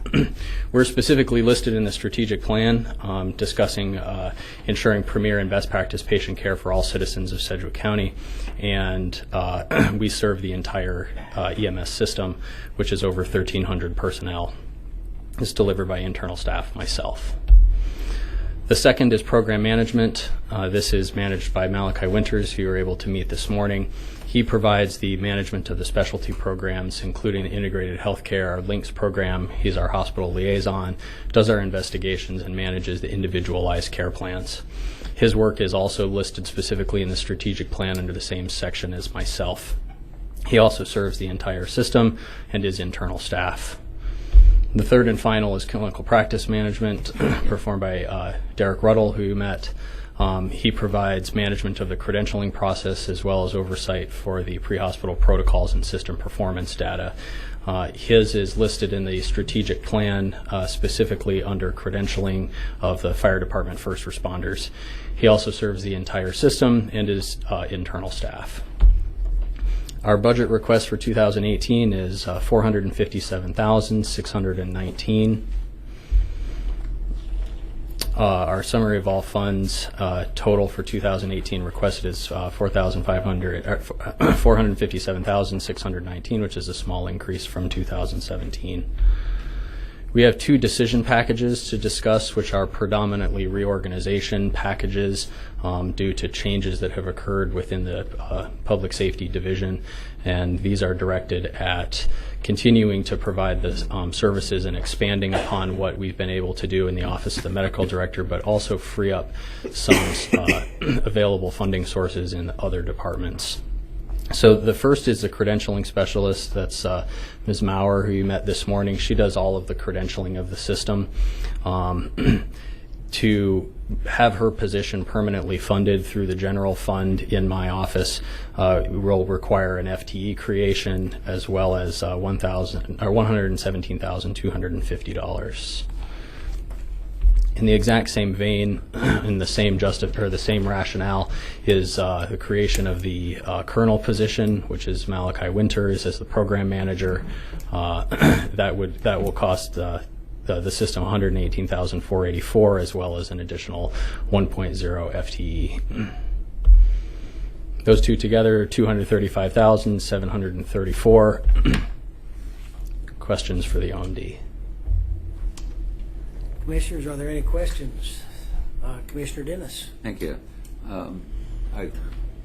L: We're specifically listed in the strategic plan discussing ensuring premier and best practice patient care for all citizens of Sedgwick County. And we serve the entire EMS system, which is over 1,300 personnel. It's delivered by internal staff, myself. The second is program management. This is managed by Malachi Winters, who you were able to meet this morning. He provides the management of the specialty programs, including integrated healthcare, our LINKS program. He's our hospital liaison, does our investigations, and manages the individualized care plans. His work is also listed specifically in the strategic plan under the same section as myself. He also serves the entire system and is internal staff. The third and final is clinical practice management, performed by Derek Ruddle, who you met. He provides management of the credentialing process as well as oversight for the pre-hospital protocols and system performance data. His is listed in the strategic plan, specifically under credentialing of the fire department first responders. He also serves the entire system and is internal staff. Our budget request for 2018 is $457,619. Our summary of all funds total for 2018 requested is $457,619, which is a small increase from 2017. We have 2 decision packages to discuss, which are predominantly reorganization packages due to changes that have occurred within the Public Safety Division, and these are directed at continuing to provide the services and expanding upon what we've been able to do in the Office of the Medical Director, but also free up some available funding sources in other departments. So the first is the credentialing specialist. That's Ms. Maurer, who you met this morning. She does all of the credentialing of the system. To have her position permanently funded through the general fund in my office will require an FTE creation as well as $117,250. In the exact same vein, in the same the same rationale, is the creation of the colonel position, which is Malachi Winters as the program manager. That will cost the system $118,484, as well as an additional 1.0 FTE. Those two together, $235,734. Questions for the OMD?
B: Commissioners, are there any questions? Commissioner Dennis.
K: Thank you. I'm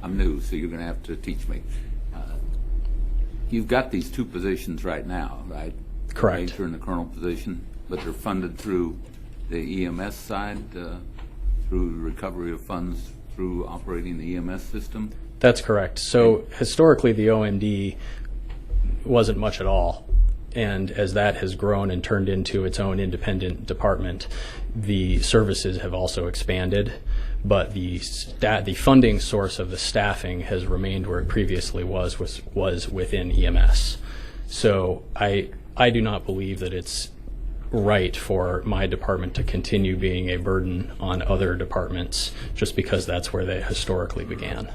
K: new, so you're going to have to teach me. You've got these 2 positions right now, right?
L: Correct.
K: The major and the colonel position, but they're funded through the EMS side, through recovery of funds through operating the EMS system?
L: That's correct. So historically, the OMD wasn't much at all. And as that has grown and turned into its own independent department, the services have also expanded, but the funding source of the staffing has remained where it previously was within EMS. So I do not believe that it's right for my department to continue being a burden on other departments just because that's where they historically began.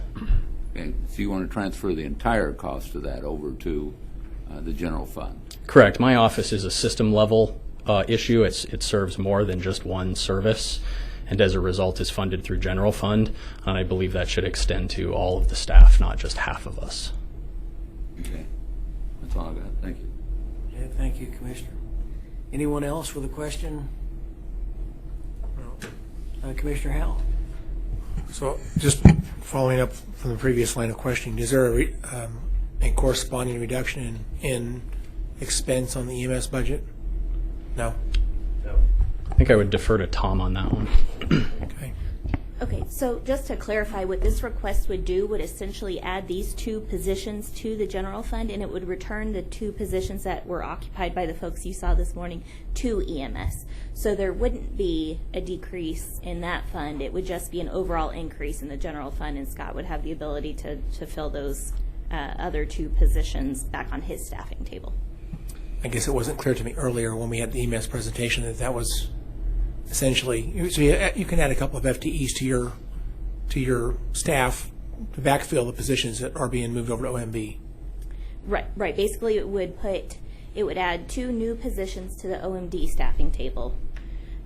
K: Okay. So you want to transfer the entire cost of that over to the general fund?
L: Correct. My office is a system level issue. It serves more than just one service, and as a result is funded through general fund, and I believe that should extend to all of the staff, not just half of us.
K: Okay. That's all I got. Thank you.
B: Okay, thank you, Commissioner. Anyone else with a question? Commissioner Howell.
E: So just following up from the previous line of questioning, is there a corresponding reduction in expense on the EMS budget? No?
L: I think I would defer to Tom on that one.
E: Okay.
M: Okay, so just to clarify, what this request would do would essentially add these 2 positions to the general fund, and it would return the 2 positions that were occupied by the folks you saw this morning to EMS. So there wouldn't be a decrease in that fund. It would just be an overall increase in the general fund, and Scott would have the ability to fill those other 2 positions back on his staffing table.
E: I guess it wasn't clear to me earlier when we had the EMS presentation that was essentially, so you can add a couple of FTEs to your staff to backfill the positions that are being moved over to OMB.
M: Right. Basically, it would add 2 new positions to the OMD staffing table,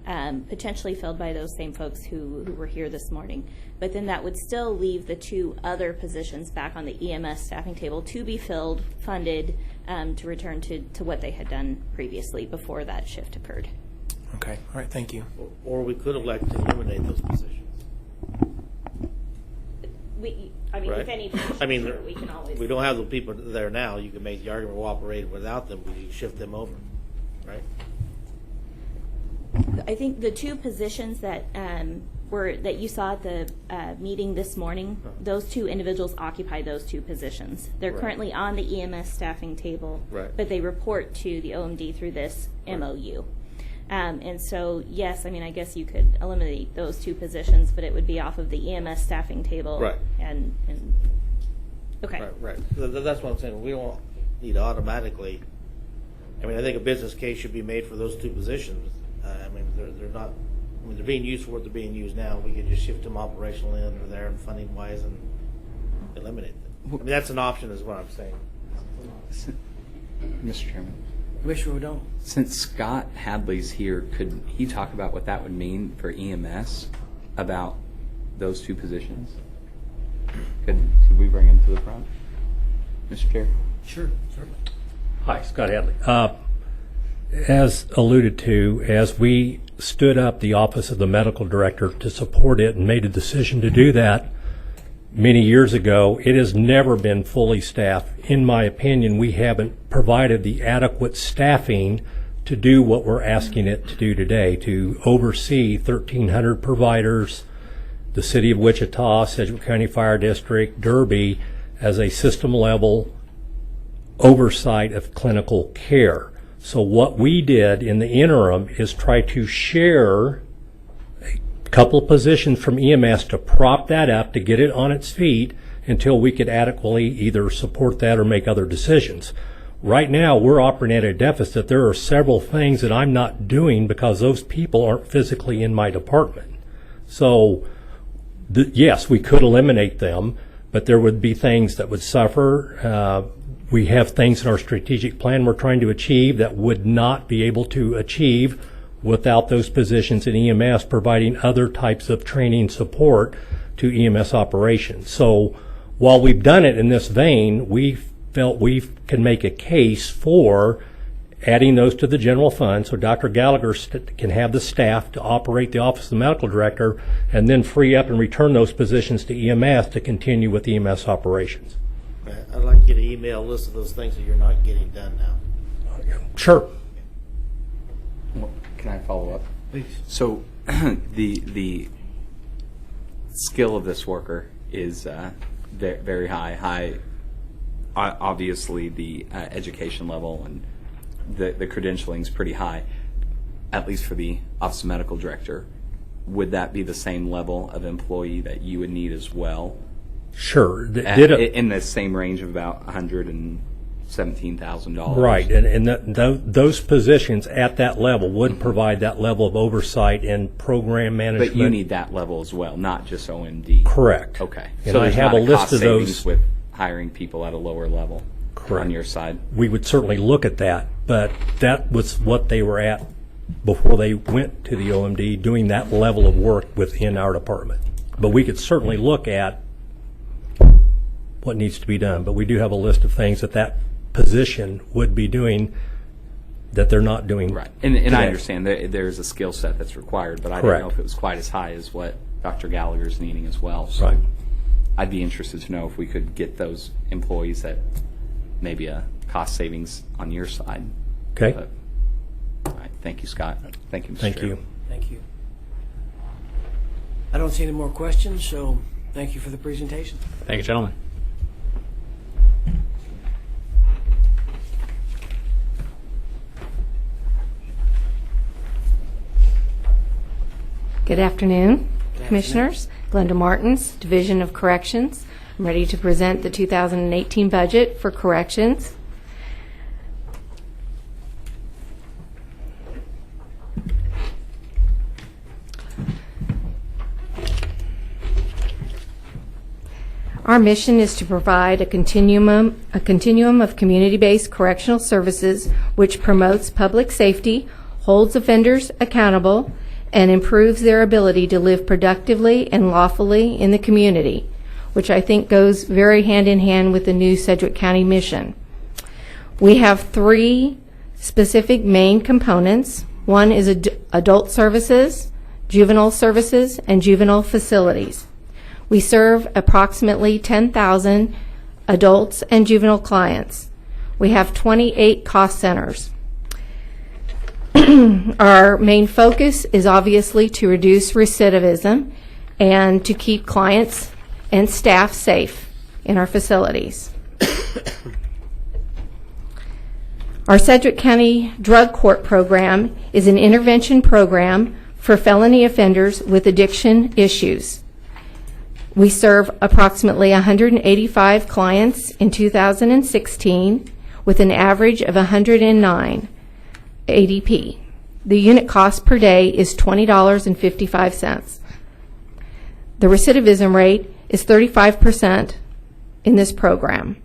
M: potentially filled by those same folks who were here this morning. But then that would still leave the 2 other positions back on the EMS staffing table to be filled, funded, to return to what they had done previously before that shift occurred.
E: Okay. All right. Thank you.
D: Or we could elect to eliminate those positions. Right.
M: If any, we can always.
D: We don't have the people there now. You can make the argument we'll operate without them. We shift them over, right?
M: I think the 2 positions that that you saw at the meeting this morning, those 2 individuals occupy those 2 positions. They're currently on the EMS staffing table, but they report to the OMD through this MOU. And so, yes, I guess you could eliminate those 2 positions, but it would be off of the EMS staffing table.
D: Right.
M: And okay.
D: Right. That's what I'm saying. We don't need to automatically. I think a business case should be made for those 2 positions. They're not. They're being used for what they're being used now. We could just shift them operational in or there and funding wise and eliminate them. That's an option, is what I'm saying.
H: Mr. Chairman.
B: Commissioner O'Donnell.
H: Since Scott Hadley's here, could he talk about what that would mean for EMS about those 2 positions? Could we bring him to the front? Mr. Chair?
B: Sure, certainly.
G: Hi, Scott Hadley. As alluded to, as we stood up the Office of the Medical Director to support it and made a decision to do that many years ago, it has never been fully staffed. In my opinion, we haven't provided the adequate staffing to do what we're asking it to do today, to oversee 1,300 providers, the City of Wichita, Sedgwick County Fire District, Derby, as a system-level oversight of clinical care. So what we did in the interim is try to share a couple of positions from EMS to prop that up, to get it on its feet until we could adequately either support that or make other decisions. Right now, we're operating at a deficit. There are several things that I'm not doing because those people aren't physically in my department. So, yes, we could eliminate them, but there would be things that would suffer. We have things in our strategic plan we're trying to achieve that would not be able to achieve without those positions in EMS providing other types of training support to EMS operations. So while we've done it in this vein, we felt we can make a case for adding those to the general fund so Dr. Gallagher can have the staff to operate the Office of the Medical Director and then free up and return those positions to EMS to continue with EMS operations.
D: I'd like you to email a list of those things that you're not getting done now.
G: Sure.
H: Well, can I follow up?
B: Please.
H: So the skill of this worker is very high. Obviously, the education level and the credentialing is pretty high, at least for the Office of Medical Director. Would that be the same level of employee that you would need as well?
G: Sure.
H: In the same range of about $117,000.
G: Right, and those positions at that level would provide that level of oversight and program management.
H: But you need that level as well, not just OMD.
G: Correct.
H: Okay.
G: And
H: so
G: I
H: there's
G: have
H: not
G: a list
H: cost
G: of
H: savings
G: those
H: with hiring people at a lower level.
G: Correct.
H: On your side.
G: We would certainly look at that, but that was what they were at before they went to the OMD, doing that level of work within our department. But we could certainly look at what needs to be done, but we do have a list of things that position would be doing that they're not doing.
H: Right, and I understand that there's a skill set that's required, but I
G: Correct.
H: didn't know if it was quite as high as what Dr. Gallagher's needing as well. So
G: Right.
H: I'd be interested to know if we could get those employees at maybe a cost savings on your side.
G: Okay.
H: But, all right, thank you, Scott. Thank you, Mr.
G: Thank
H: Chairman.
G: you.
B: Thank you. I don't see any more questions, so thank you for the presentation.
L: Thank you, gentlemen.
N: Good afternoon, Commissioners. Glenda Martins, Division of Corrections. I'm ready to present the 2018 budget for corrections. Our mission is to provide a continuum of community-based correctional services which promotes public safety, holds offenders accountable, and improves their ability to live productively and lawfully in the community, which I think goes very hand in hand with the new Sedgwick County mission. We have 3 specific main components. One is adult services, juvenile services, and juvenile facilities. We serve approximately 10,000 adults and juvenile clients. We have 28 cost centers. Our main focus is obviously to reduce recidivism and to keep clients and staff safe in our facilities. Our Sedgwick County Drug Court program is an intervention program for felony offenders with addiction issues. We serve approximately 185 clients in 2016 with an average of 109 ADP. The unit cost per day is $20.55. The recidivism rate is 35% in this program.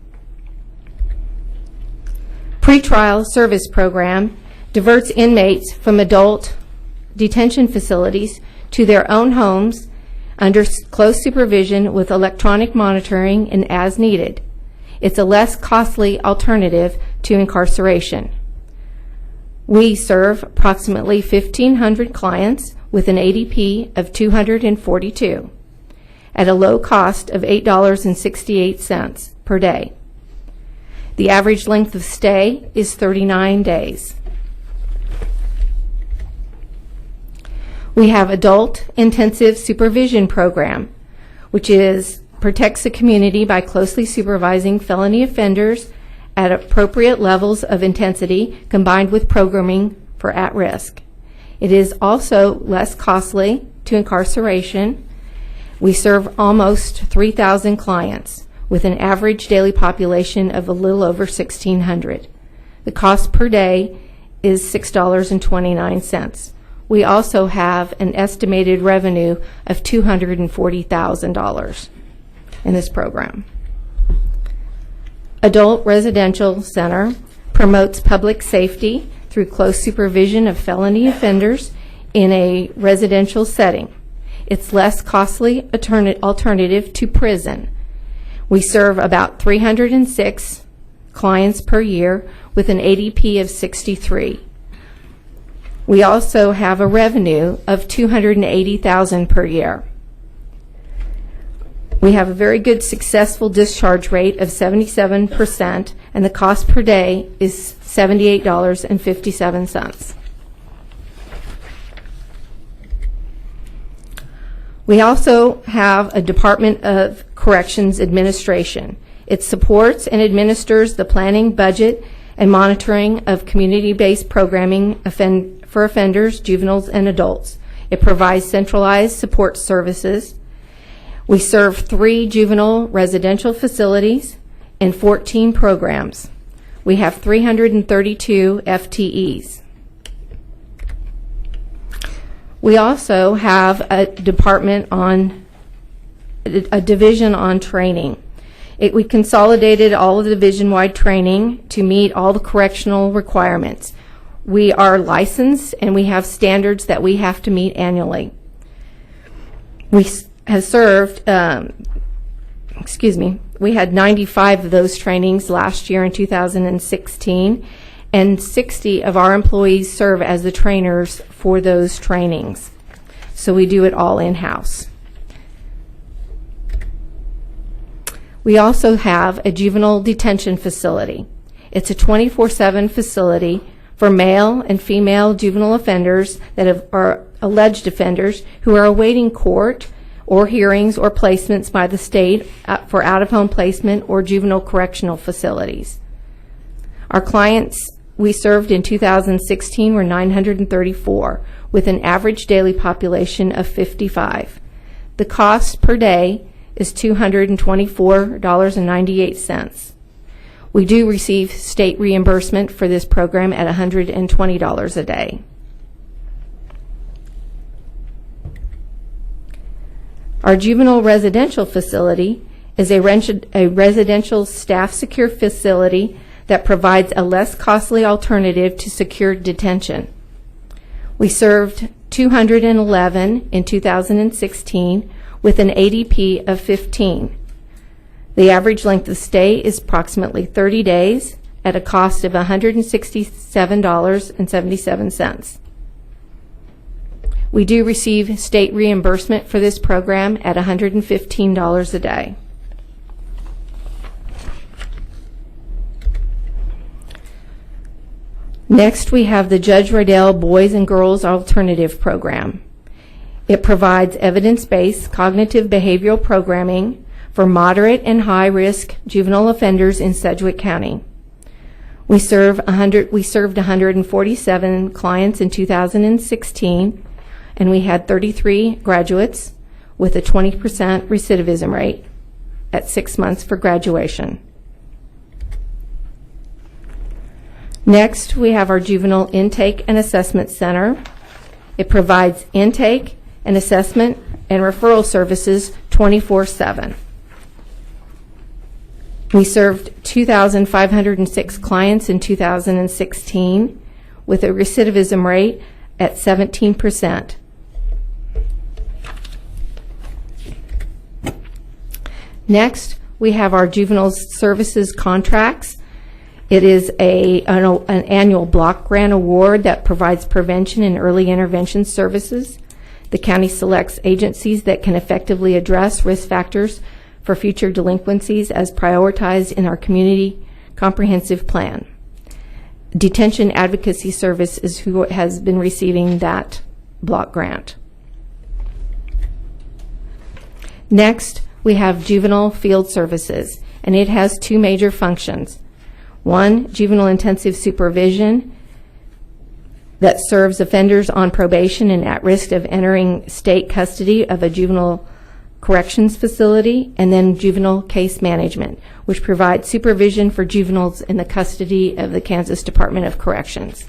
N: Pretrial service program diverts inmates from adult detention facilities to their own homes under close supervision with electronic monitoring and as needed. It's a less costly alternative to incarceration. We serve approximately 1,500 clients with an ADP of 242 at a low cost of $8.68 per day. The average length of stay is 39 days. We have adult intensive supervision program, which protects the community by closely supervising felony offenders at appropriate levels of intensity combined with programming for at-risk. It is also less costly to incarceration. We serve almost 3,000 clients with an average daily population of a little over 1,600. The cost per day is $6.29. We also have an estimated revenue of $240,000 in this program. Adult Residential Center promotes public safety through close supervision of felony offenders in a residential setting. It's less costly alternative to prison. We serve about 306 clients per year with an ADP of 63. We also have a revenue of $280,000 per year. We have a very good successful discharge rate of 77%, and the cost per day is $78.57. We also have a Department of Corrections Administration. It supports and administers the planning, budget, and monitoring of community-based programming for offenders, juveniles, and adults. It provides centralized support services. We serve 3 juvenile residential facilities and 14 programs. We have 332 FTEs. We also have a division on training. We consolidated all of the division-wide training to meet all the correctional requirements. We are licensed and we have standards that we have to meet annually. We have served, we had 95 of those trainings last year in 2016, and 60 of our employees serve as the trainers for those trainings. So we do it all in-house. We also have a juvenile detention facility. It's a 24/7 facility for male and female juvenile offenders that are alleged offenders who are awaiting court or hearings or placements by the state for out-of-home placement or juvenile correctional facilities. Our clients we served in 2016 were 934, with an average daily population of 55. The cost per day is $224.98. We do receive state reimbursement for this program at $120 a day. Our juvenile residential facility is a residential staff secure facility that provides a less costly alternative to secure detention. We served 211 in 2016 with an ADP of 15. The average length of stay is approximately 30 days at a cost of $167.77. We do receive state reimbursement for this program at $115 a day. Next, we have the Judge Riddell Boys and Girls Alternative Program. It provides evidence-based cognitive behavioral programming for moderate and high-risk juvenile offenders in Sedgwick County. We served 147 clients in 2016, and we had 33 graduates with a 20% recidivism rate at 6 months for graduation. Next, we have our Juvenile Intake and Assessment Center. It provides intake and assessment and referral services 24/7. We served 2,506 clients in 2016 with a recidivism rate at 17%. Next, we have our Juvenile Services contracts. It is an annual block grant award that provides prevention and early intervention services. The county selects agencies that can effectively address risk factors for future delinquencies as prioritized in our community comprehensive plan. Detention Advocacy Service is who has been receiving that block grant. Next, we have Juvenile Field Services, and it has two major functions. One, juvenile intensive supervision that serves offenders on probation and at risk of entering state custody of a juvenile corrections facility, and then juvenile case management, which provides supervision for juveniles in the custody of the Kansas Department of Corrections.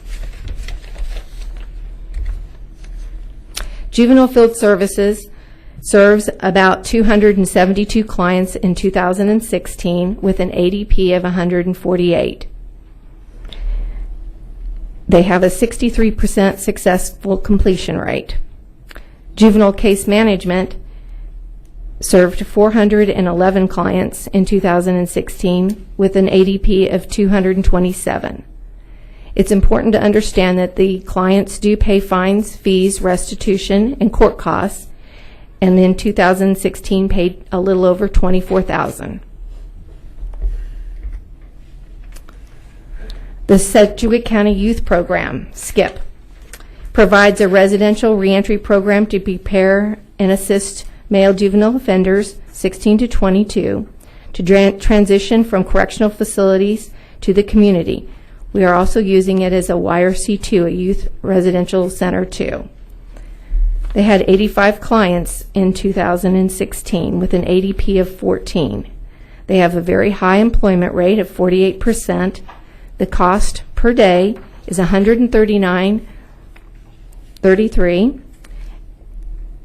N: Juvenile Field Services serves about 272 clients in 2016 with an ADP of 148. They have a 63% successful completion rate. Juvenile Case Management served 411 clients in 2016 with an ADP of 227. It's important to understand that the clients do pay fines, fees, restitution, and court costs, and in 2016 paid a little over $24,000. The Sedgwick County Youth Program, SKIP, provides a residential reentry program to prepare and assist male juvenile offenders 16 to 22 to transition from correctional facilities to the community. We are also using it as a YRC2, a youth residential center too. They had 85 clients in 2016 with an ADP of 14. They have a very high employment rate of 48%. The cost per day is $139.33,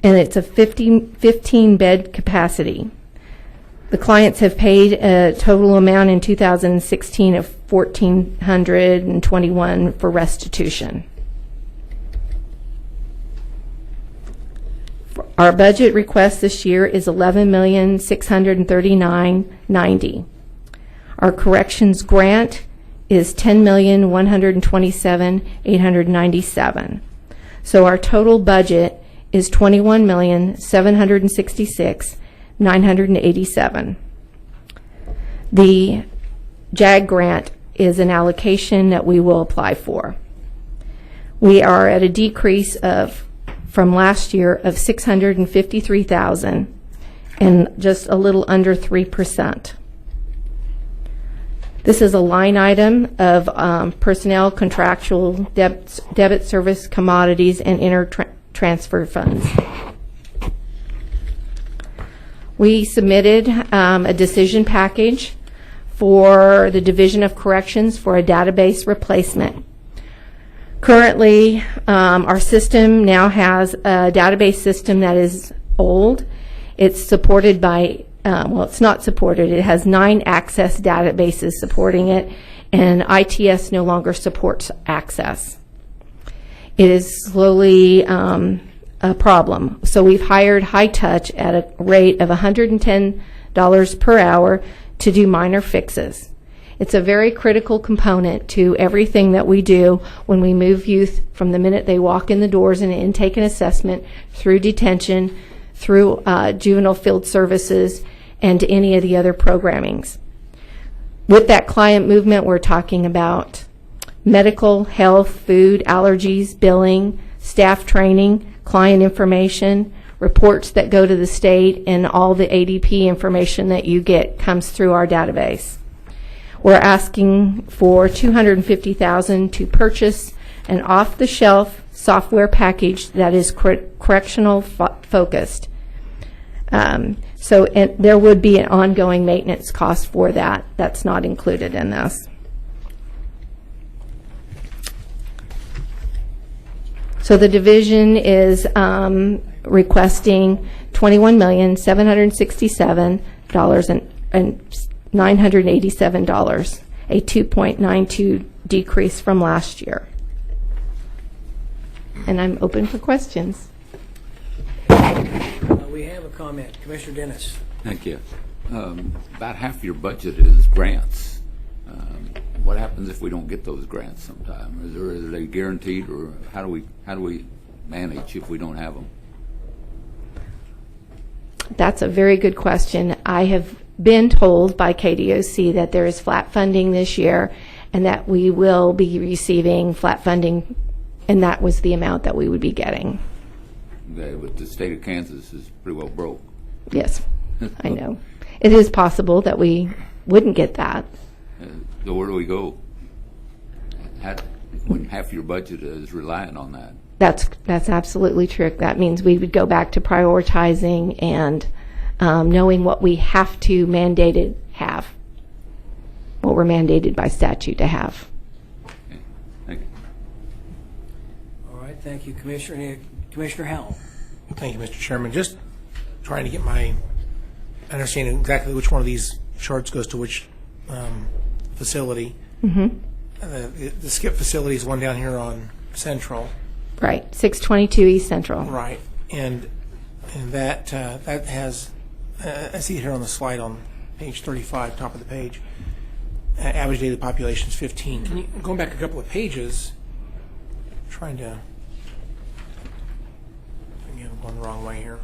N: and it's a 15-bed capacity. The clients have paid a total amount in 2016 of $1,421 for restitution. Our budget request this year is $11,639,090. Our corrections grant is $10,127,897. So our total budget is $21,766,987. The JAG grant is an allocation that we will apply for. We are at a decrease of from last year of $653,000 and just a little under 3%. This is a line item of personnel, contractual, debit service, commodities, and transfer funds. We submitted a decision package for the Division of Corrections for a database replacement. Currently, our system now has a database system that is old. It's supported by, well, it's not supported. It has 9 Access databases supporting it, and ITS no longer supports Access. It is slowly a problem. So we've hired High Touch at a rate of $110 per hour to do minor fixes. It's a very critical component to everything that we do when we move youth from the minute they walk in the doors in an intake and assessment, through detention, through juvenile field services, and to any of the other programmings. With that client movement, we're talking about medical, health, food, allergies, billing, staff training, client information, reports that go to the state, and all the ADP information that you get comes through our database. We're asking for $250,000 to purchase an off-the-shelf software package that is correctional focused. So there would be an ongoing maintenance cost for that. That's not included in this. So the division is requesting $21,767,987, a 2.92 decrease from last year. And I'm open for questions.
B: We have a comment. Commissioner Dennis.
K: Thank you. About half your budget is grants. What happens if we don't get those grants sometime? Are they guaranteed, or how do we manage if we don't have them?
N: That's a very good question. I have been told by KDOC that there is flat funding this year, and that we will be receiving flat funding, and that was the amount that we would be getting.
K: Okay, but the state of Kansas is pretty well broke.
N: Yes, I know. It is possible that we wouldn't get that.
K: So where do we go? When half your budget is reliant on that?
N: That's absolutely true. That means we would go back to prioritizing and knowing what we have to mandated have, what we're mandated by statute to have.
K: Okay. Thank you.
B: All right, thank you, Commissioner. Commissioner Howell.
E: Thank you, Mr. Chairman. Just trying to get my understanding exactly which one of these charts goes to which facility.
N: Mm-hmm.
E: The skip facility is one down here on Central.
N: Right, 622 East Central.
E: Right, and that has, I see it here on the slide on page 35, top of the page. Average daily population is 15. Can you, going back a couple of pages, trying to, I'm going the wrong way here.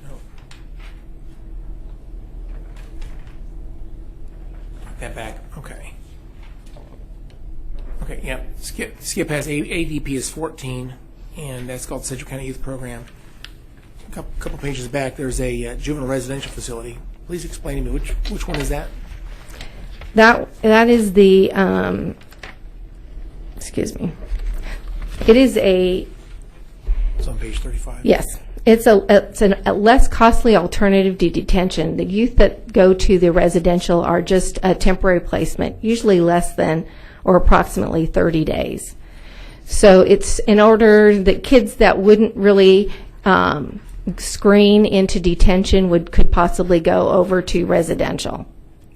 E: No. Put that back. Okay. Okay, yeah. Skip has ADP is 14, and that's called Sedgwick County Youth Program. A couple pages back, there's a juvenile residential facility. Please explain to me which one is that?
N: That is the excuse me. It is a.
E: It's on page 35.
N: Yes, it's a less costly alternative to detention. The youth that go to the residential are just a temporary placement, usually less than or approximately 30 days. So it's in order that kids that wouldn't really screen into detention could possibly go over to residential.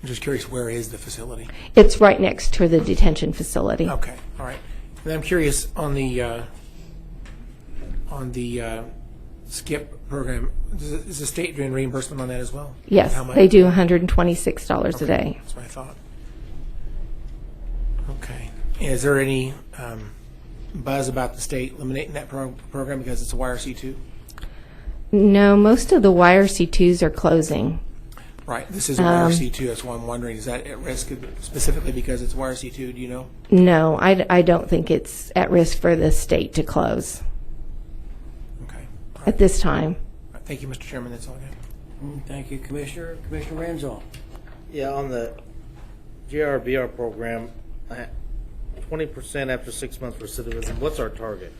E: I'm just curious, where is the facility?
N: It's right next to the detention facility.
E: Okay, all right. And I'm curious on the SKIP program. Is the state doing reimbursement on that as well?
N: Yes, they do $126 a day.
E: That's what I thought. Okay. Is there any buzz about the state eliminating that program because it's a YRC2?
N: No, most of the YRC2s are closing.
E: Right. This is a YRC2. That's why I'm wondering, is that at risk specifically because it's YRC2? Do you know?
N: No, I don't think it's at risk for the state to close. at this time.
E: All right, thank you, Mr. Chairman. That's all I have.
B: Thank you, Commissioner. Commissioner Renzo.
D: Yeah, on the JRBR program, 20% after 6 months recidivism. What's our target?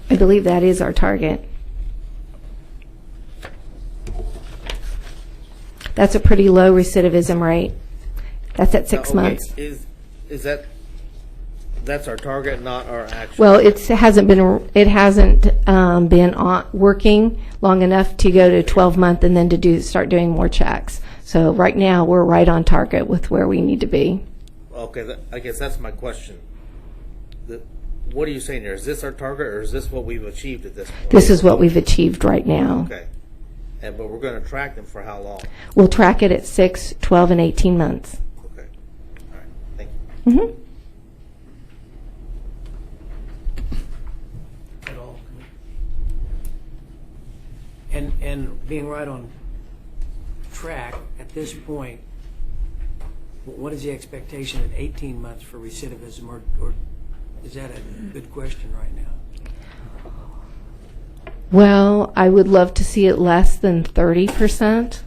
N: I believe that is our target. That's a pretty low recidivism rate. That's at 6 months.
D: Is that's our target, not our actual?
N: Well, it hasn't been working long enough to go to 12-month and then to start doing more checks. So right now we're right on target with where we need to be.
D: Okay, I guess that's my question. What are you saying here? Is this our target, or is this what we've achieved at this point?
N: This is what we've achieved right now.
D: Okay, but we're going to track them for how long?
N: We'll track it at 6, 12, and 18 months.
D: Okay, all right, thank you.
N: Mm-hmm.
B: At all. And being right on track at this point, what is the expectation at 18 months for recidivism, or is that a good question right now?
N: Well, I would love to see it less than 30%.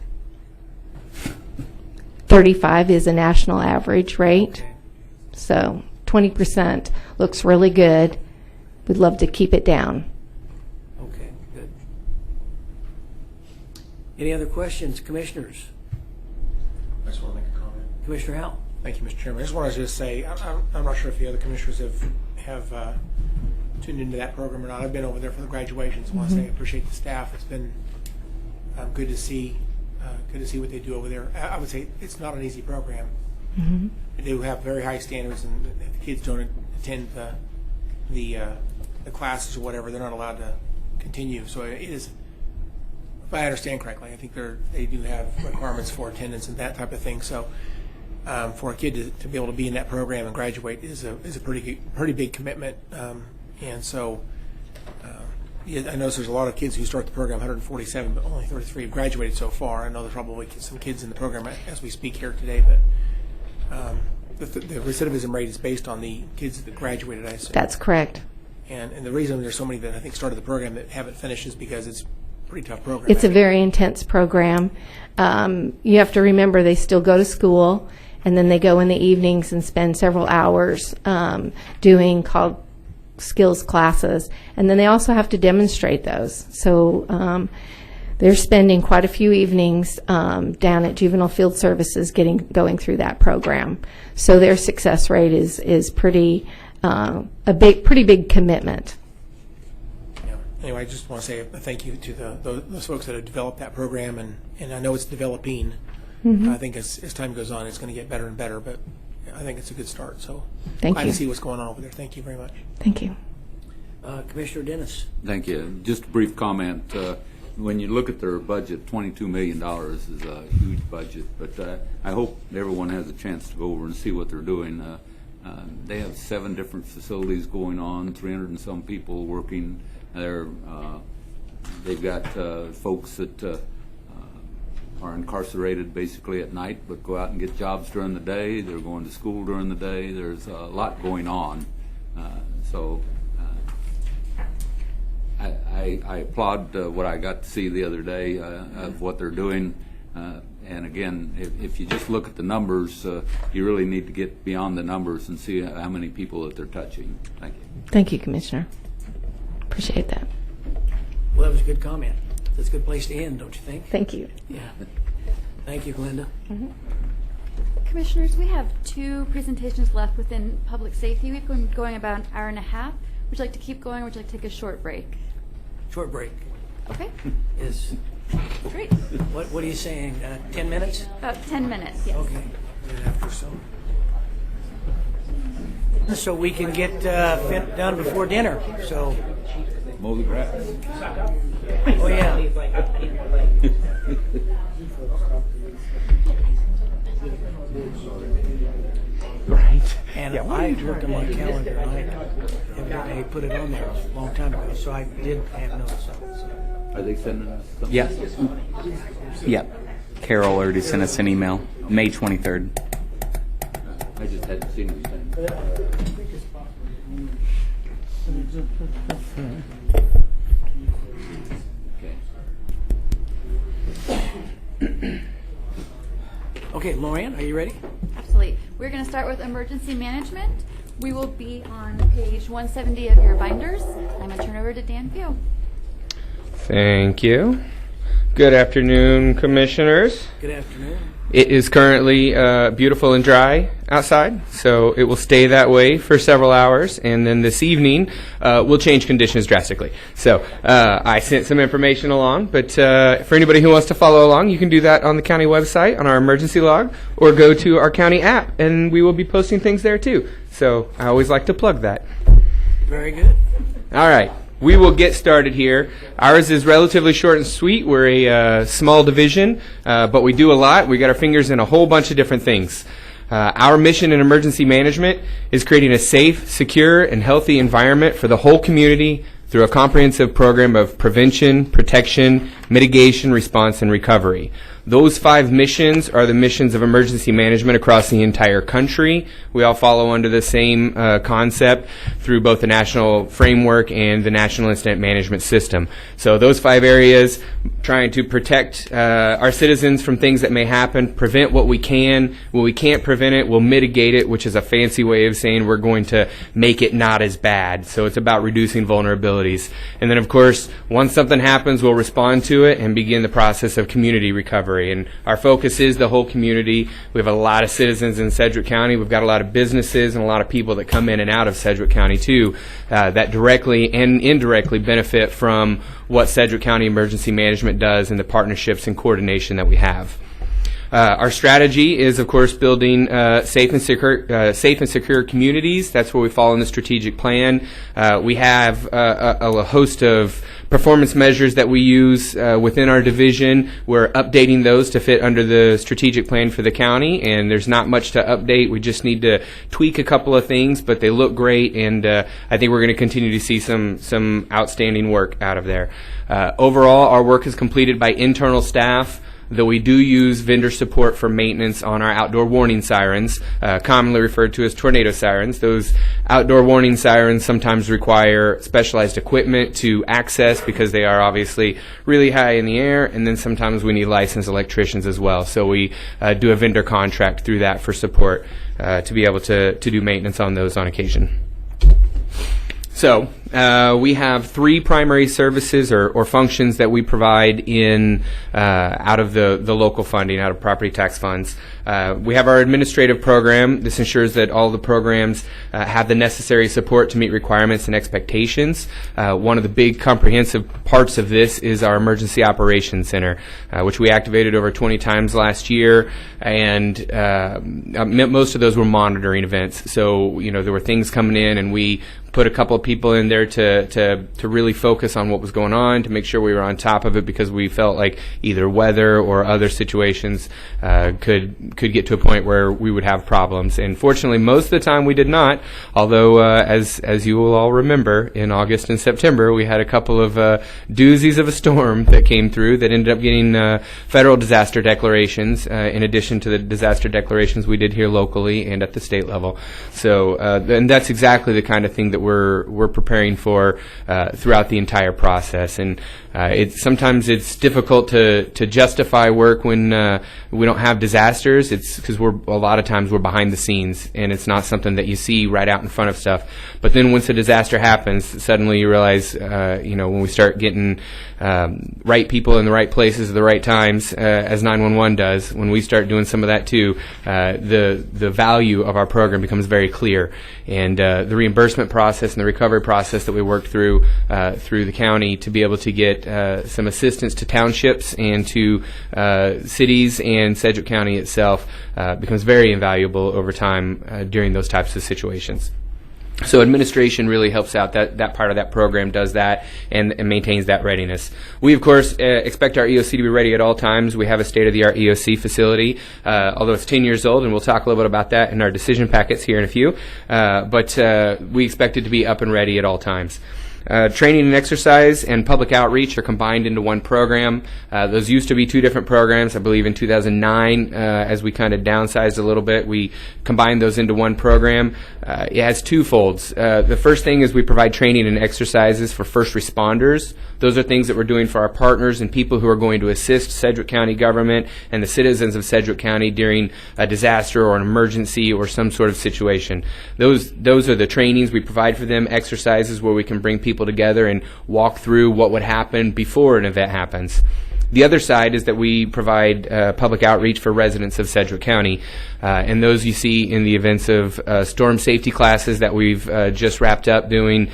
N: 35 is a national average rate.
B: Okay.
N: So 20% looks really good. We'd love to keep it down.
B: Okay, good. Any other questions, commissioners?
E: I just want to make a comment.
B: Commissioner Howell?
E: Thank you, Mr. Chairman. I just wanted to just say, I'm not sure if the other commissioners have tuned into that program or not. I've been over there for the graduations. I want to say I appreciate the staff. It's been good to see what they do over there. I would say it's not an easy program.
N: Mm-hmm.
E: They do have very high standards, and if the kids don't attend the classes or whatever, they're not allowed to continue. So it is, if I understand correctly, I think they do have requirements for attendance and that type of thing. So for a kid to be able to be in that program and graduate is a pretty big commitment. And so yeah, I know there's a lot of kids who start the program, 147, but only 33 have graduated so far. I know there's probably some kids in the program as we speak here today, but the recidivism rate is based on the kids that graduated, I assume.
N: That's correct.
E: And the reason there's so many that I think started the program that haven't finished is because it's a pretty tough program.
N: It's a very intense program. You have to remember they still go to school, and then they go in the evenings and spend several hours doing called skills classes, and then they also have to demonstrate those. So they're spending quite a few evenings down at Juvenile Field Services going through that program. So their success rate is pretty pretty big commitment.
E: Yeah. Anyway, I just want to say a thank you to those folks that have developed that program, and I know it's developing.
N: Mm-hmm.
E: I think as time goes on, it's going to get better and better, but I think it's a good start. So
N: Thank
E: glad
N: you.
E: to see what's going on over there. Thank you very much.
N: Thank you.
B: Commissioner Dennis?
K: Thank you. Just a brief comment. When you look at their budget, $22 million is a huge budget, but I hope everyone has a chance to go over and see what they're doing. They have 7 different facilities going on, 300 and some people working there. They've got folks that are incarcerated basically at night, but go out and get jobs during the day. They're going to school during the day. There's a lot going on. So I applaud what I got to see the other day of what they're doing. And again, if you just look at the numbers, you really need to get beyond the numbers and see how many people that they're touching. Thank you.
N: Thank you, Commissioner. Appreciate that.
B: Well, that was a good comment. That's a good place to end, don't you think?
N: Thank you.
B: Yeah. Thank you, Glenda.
C: Mm-hmm. Commissioners, we have 2 presentations left within public safety. We've been going about an hour and a half. Would you like to keep going, or would you like to take a short break?
B: Short break.
C: Okay.
B: Is
C: Great.
B: what are you saying? 10 minutes?
C: About 10 minutes, yes.
B: Okay. Minute after so we can get done before dinner. So.
K: Mow the grass.
B: Oh yeah.
E: Right.
B: And I looked at my calendar and I put it on there a long time ago, so I did have notice of it. So.
K: Are they sending us something?
H: Yeah. Yeah. Carol already sent us an email, May 23rd.
K: I just hadn't seen anything.
B: Okay, Lorianne, are you ready?
C: Absolutely. We're going to start with emergency management. We will be on page 170 of your binders. I'm going to turn over to Dan Pugh.
O: Thank you. Good afternoon, Commissioners.
B: Good afternoon.
O: It is currently beautiful and dry outside, so it will stay that way for several hours, and then this evening we'll change conditions drastically. So I sent some information along, but for anybody who wants to follow along, you can do that on the county website, on our emergency log, or go to our county app, and we will be posting things there too. So I always like to plug that.
B: Very good.
O: All right. We will get started here. Ours is relatively short and sweet. We're a small division, but we do a lot. We got our fingers in a whole bunch of different things. Our mission in emergency management is creating a safe, secure, and healthy environment for the whole community through a comprehensive program of prevention, protection, mitigation, response, and recovery. Those 5 missions are the missions of emergency management across the entire country. We all follow under the same concept through both the national framework and the National Incident Management System. So those 5 areas, trying to protect our citizens from things that may happen, prevent what we can. When we can't prevent it, we'll mitigate it, which is a fancy way of saying we're going to make it not as bad. So it's about reducing vulnerabilities. And then, of course, once something happens, we'll respond to it and begin the process of community recovery. And our focus is the whole community. We have a lot of citizens in Sedgwick County. We've got a lot of businesses and a lot of people that come in and out of Sedgwick County too, that directly and indirectly benefit from what Sedgwick County Emergency Management does and the partnerships and coordination that we have. Our strategy is, of course, building safe and secure communities. That's where we fall in the strategic plan. We have a host of performance measures that we use within our division. We're updating those to fit under the strategic plan for the county, and there's not much to update. We just need to tweak a couple of things, but they look great, and I think we're going to continue to see some outstanding work out of there. Overall, our work is completed by internal staff, though we do use vendor support for maintenance on our outdoor warning sirens, commonly referred to as tornado sirens. Those outdoor warning sirens sometimes require specialized equipment to access because they are obviously really high in the air, and then sometimes we need licensed electricians as well. So we do a vendor contract through that for support to be able to do maintenance on those on occasion. So we have 3 primary services or functions that we provide in out of the local funding, out of property tax funds. We have our administrative program. This ensures that all the programs have the necessary support to meet requirements and expectations. One of the big comprehensive parts of this is our Emergency Operations Center, which we activated over 20 times last year, and most of those were monitoring events. So, there were things coming in, and we put a couple of people in there to really focus on what was going on, to make sure we were on top of it, because we felt like either weather or other situations could get to a point where we would have problems. And fortunately, most of the time we did not, although as you will all remember, in August and September we had a couple of doozies of a storm that came through that ended up getting federal disaster declarations in addition to the disaster declarations we did here locally and at the state level. So and that's exactly the kind of thing that we're preparing for throughout the entire process. And sometimes it's difficult to justify work when we don't have disasters. It's because a lot of times we're behind the scenes, and it's not something that you see right out in front of stuff. But then once a disaster happens, suddenly you realize, when we start getting right people in the right places at the right times, as 911 does, when we start doing some of that too, the value of our program becomes very clear. And the reimbursement process and the recovery process that we worked through the county to be able to get some assistance to townships and to cities and Sedgwick County itself becomes very invaluable over time during those types of situations. So administration really helps out. That part of that program does that and maintains that readiness. We, of course, expect our EOC to be ready at all times. We have a state-of-the-art EOC facility, although it's 10 years old, and we'll talk a little bit about that in our decision packets here in a few. But we expect it to be up and ready at all times. Training and exercise and public outreach are combined into one program. Those used to be two different programs. I believe in 2009, as we kind of downsized a little bit, we combined those into one program. It has two folds. The first thing is we provide training and exercises for first responders. Those are things that we're doing for our partners and people who are going to assist Sedgwick County government and the citizens of Sedgwick County during a disaster or an emergency or some sort of situation. Those are the trainings we provide for them, exercises where we can bring people together and walk through what would happen before an event happens. The other side is that we provide public outreach for residents of Sedgwick County, and those you see in the events of storm safety classes that we've just wrapped up doing,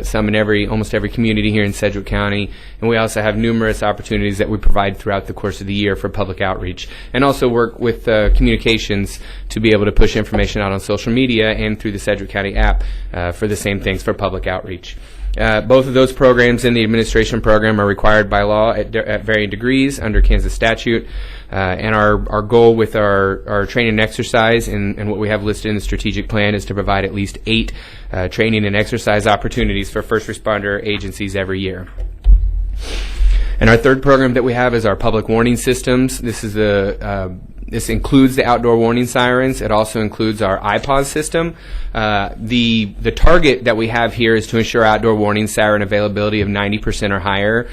O: some in almost every community here in Sedgwick County, and we also have numerous opportunities that we provide throughout the course of the year for public outreach, and also work with communications to be able to push information out on social media and through the Sedgwick County app for the same things for public outreach. Both of those programs in the administration program are required by law at varying degrees under Kansas statute. And our goal with our training and exercise and what we have listed in the strategic plan is to provide at least 8 training and exercise opportunities for first responder agencies every year. And our third program that we have is our public warning systems. This includes the outdoor warning sirens. It also includes our iPause system. The target that we have here is to ensure outdoor warning siren availability of 90% or higher.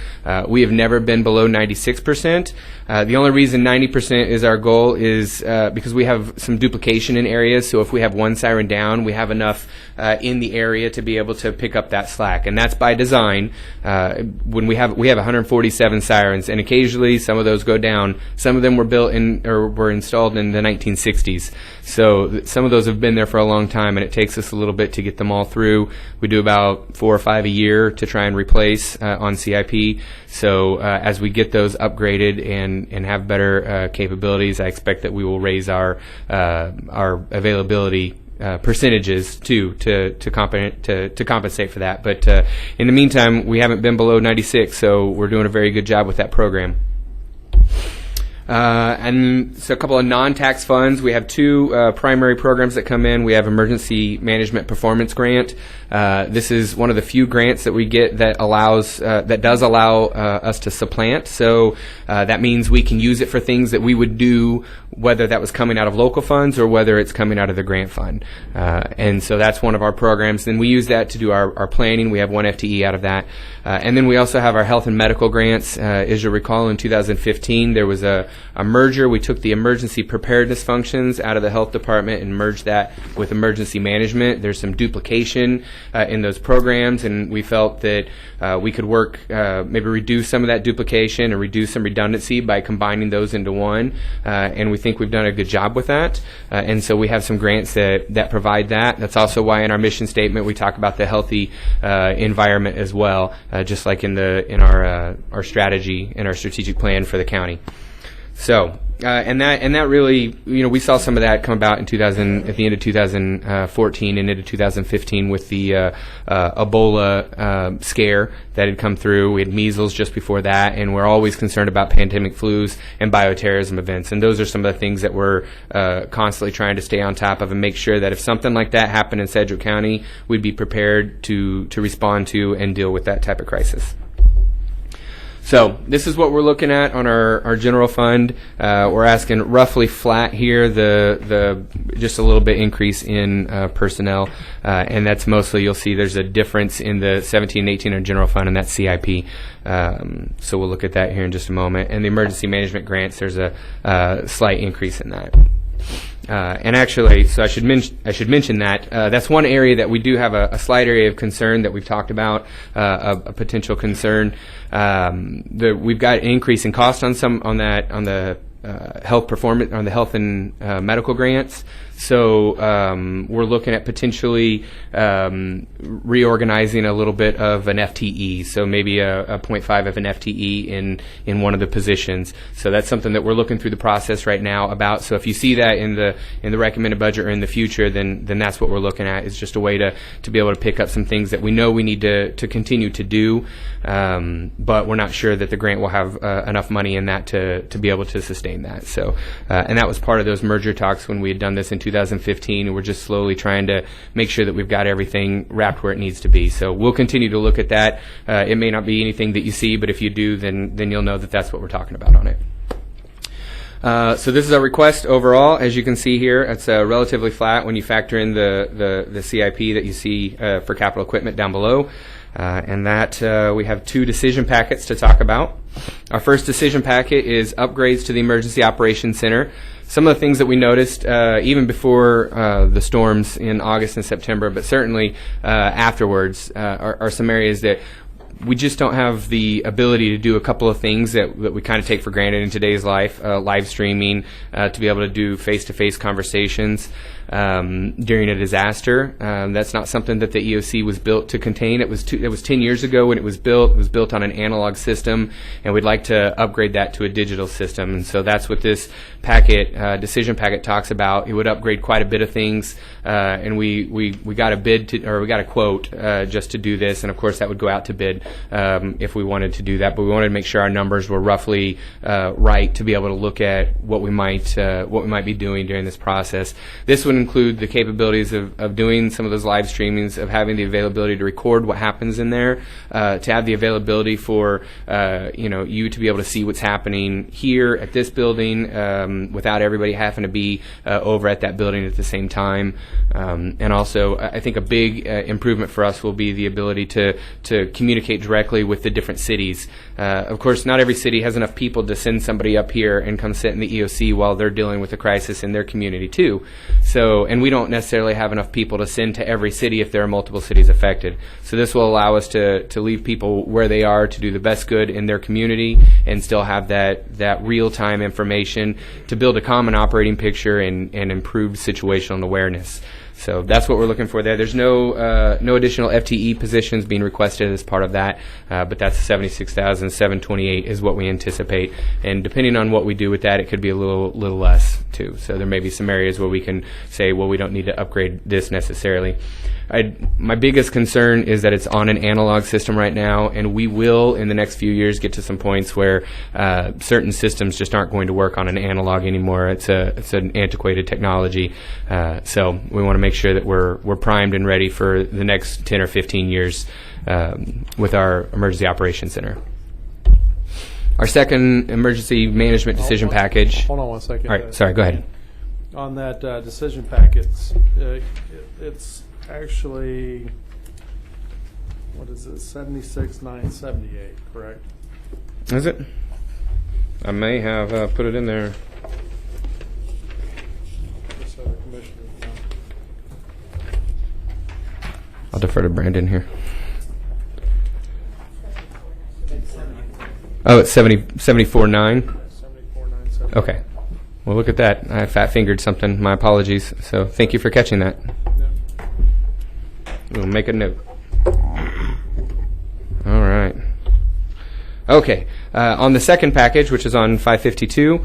O: We have never been below 96%. The only reason 90% is our goal is because we have some duplication in areas. So if we have one siren down, we have enough in the area to be able to pick up that slack, and that's by design. When we have 147 sirens, and occasionally some of those go down. Some of them were built in or were installed in the 1960s. So some of those have been there for a long time, and it takes us a little bit to get them all through. We do about 4 or 5 a year to try and replace on CIP. So as we get those upgraded and have better capabilities, I expect that we will raise our availability percentages too to compensate for that. But in the meantime, we haven't been below 96, so we're doing a very good job with that program. And so a couple of non-tax funds. We have 2 primary programs that come in. We have Emergency Management Performance Grant. This is one of the few grants that we get that does allow us to supplant. So that means we can use it for things that we would do, whether that was coming out of local funds or whether it's coming out of the grant fund. And so that's one of our programs. Then we use that to do our planning. We have 1 FTE out of that. And then we also have our health and medical grants. As you'll recall, in 2015, there was a merger. We took the emergency preparedness functions out of the health department and merged that with emergency management. There's some duplication in those programs, and we felt that we could work, maybe reduce some of that duplication and reduce some redundancy by combining those into one. And we think we've done a good job with that. And so we have some grants that provide that. That's also why in our mission statement we talk about the healthy environment as well, just like in our strategy and our strategic plan for the county. So, and that really, we saw some of that come about at the end of 2014 and into 2015 with the Ebola scare that had come through. We had measles just before that, and we're always concerned about pandemic flus and bioterrorism events. And those are some of the things that we're constantly trying to stay on top of and make sure that if something like that happened in Sedgwick County, we'd be prepared to respond to and deal with that type of crisis. So this is what we're looking at on our general fund. We're asking roughly flat here, the just a little bit increase in personnel, and that's mostly, you'll see there's a difference in the 17 and 18 on general fund, and that's CIP. So we'll look at that here in just a moment. And the emergency management grants, there's a slight increase in that. And actually, so I should mention that that's one area that we do have a slight area of concern that we've talked about, a potential concern. We've got an increase in cost on the health performance, on the health and medical grants. So we're looking at potentially reorganizing a little bit of an FTE, so maybe a 0.5 of an FTE in one of the positions. So that's something that we're looking through the process right now about. So if you see that in the recommended budget or in the future, then that's what we're looking at. It's just a way to be able to pick up some things that we know we need to continue to do, but we're not sure that the grant will have enough money in that to be able to sustain maintain that. So, and that was part of those merger talks when we had done this in 2015, and we're just slowly trying to make sure that we've got everything wrapped where it needs to be. So we'll continue to look at that. It may not be anything that you see, but if you do, then you'll know that that's what we're talking about on it. So this is our request overall. As you can see here, it's relatively flat when you factor in the CIP that you see for capital equipment down below. And that we have two decision packets to talk about. Our first decision packet is upgrades to the Emergency Operations Center. Some of the things that we noticed even before the storms in August and September, but certainly afterwards, are some areas that we just don't have the ability to do a couple of things that we kind of take for granted in today's life, live streaming, to be able to do face-to-face conversations during a disaster. That's not something that the EOC was built to contain. It was 10 years ago when it was built. It was built on an analog system, and we'd like to upgrade that to a digital system. And so that's what this packet, decision packet, talks about. It would upgrade quite a bit of things, and we got a bid to, or we got a quote just to do this. And of course, that would go out to bid if we wanted to do that. But we wanted to make sure our numbers were roughly right to be able to look at what we might be doing during this process. This would include the capabilities of doing some of those live streamings, of having the availability to record what happens in there, to have the availability for you to be able to see what's happening here at this building without everybody having to be over at that building at the same time. And also, I think a big improvement for us will be the ability to communicate directly with the different cities. Of course, not every city has enough people to send somebody up here and come sit in the EOC while they're dealing with a crisis in their community too. So, and we don't necessarily have enough people to send to every city if there are multiple cities affected. So this will allow us to leave people where they are to do the best good in their community and still have that real-time information to build a common operating picture and improved situational awareness. So that's what we're looking for there. There's no additional FTE positions being requested as part of that, but that's $76,728 is what we anticipate. And depending on what we do with that, it could be a little less too. So there may be some areas where we can say, well, we don't need to upgrade this necessarily. My biggest concern is that it's on an analog system right now, and we will, in the next few years, get to some points where certain systems just aren't going to work on an analog anymore. It's an antiquated technology, so we want to make sure that we're primed and ready for the next 10 or 15 years with our Emergency Operations Center. Our second emergency management decision package.
P: Hold on one second.
O: All right, sorry, go ahead.
P: On that decision packets, it's actually, what is it, 76,978, correct?
O: Is it? I may have put it in there.
P: Just so the commissioners know.
O: I'll defer to Brandon here. Oh, it's 74.9?
P: 74,978.
O: Okay. Well, look at that. I fat-fingered something. My apologies. So thank you for catching that. We'll make a note. All right. Okay. On the second package, which is on 552,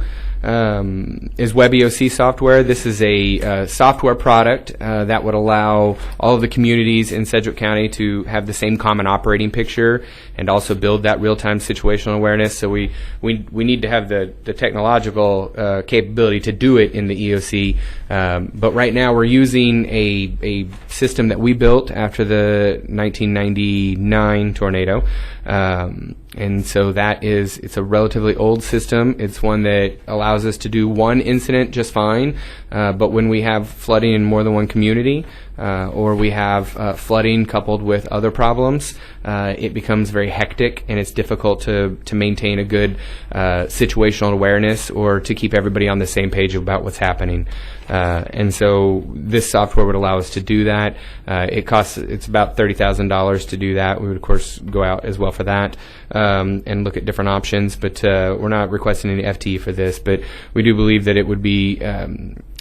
O: is WebEOC software. This is a software product that would allow all of the communities in Sedgwick County to have the same common operating picture and also build that real-time situational awareness. So we need to have the technological capability to do it in the EOC. But right now we're using a system that we built after the 1999 tornado. And so it's a relatively old system. It's one that allows us to do one incident just fine. But when we have flooding in more than one community, or we have flooding coupled with other problems, it becomes very hectic and it's difficult to maintain a good situational awareness or to keep everybody on the same page about what's happening. And so this software would allow us to do that. It's about $30,000 to do that. We would of course go out as well for that and look at different options, but we're not requesting any FTE for this, but we do believe that it would be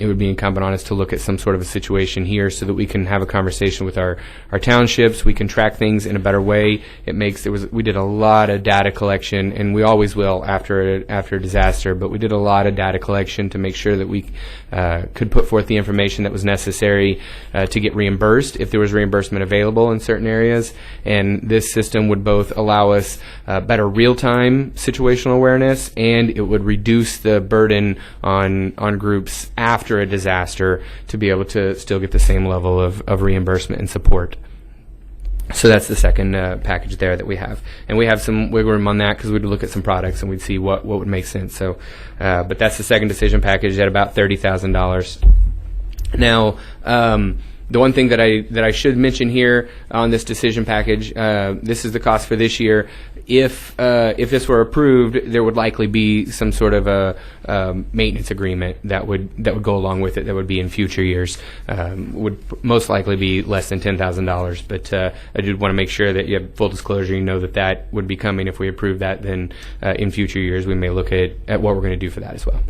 O: incumbent on us to look at some sort of a situation here so that we can have a conversation with our townships. We can track things in a better way. We did a lot of data collection, and we always will after a disaster, but we did a lot of data collection to make sure that we could put forth the information that was necessary to get reimbursed if there was reimbursement available in certain areas. And this system would both allow us better real-time situational awareness, and it would reduce the burden on groups after a disaster to be able to still get the same level of reimbursement and support. So that's the second package there that we have. And we have some wiggle room on that because we'd look at some products and we'd see what would make sense. So, but that's the second decision package at about $30,000. Now, the one thing that I should mention here on this decision package, this is the cost for this year. If this were approved, there would likely be some sort of a maintenance agreement that would go along with it. That would be in future years. Would most likely be less than $10,000. But I did want to make sure that you have full disclosure. You know that would be coming if we approve that. Then in future years, we may look at what we're going to do for that as well.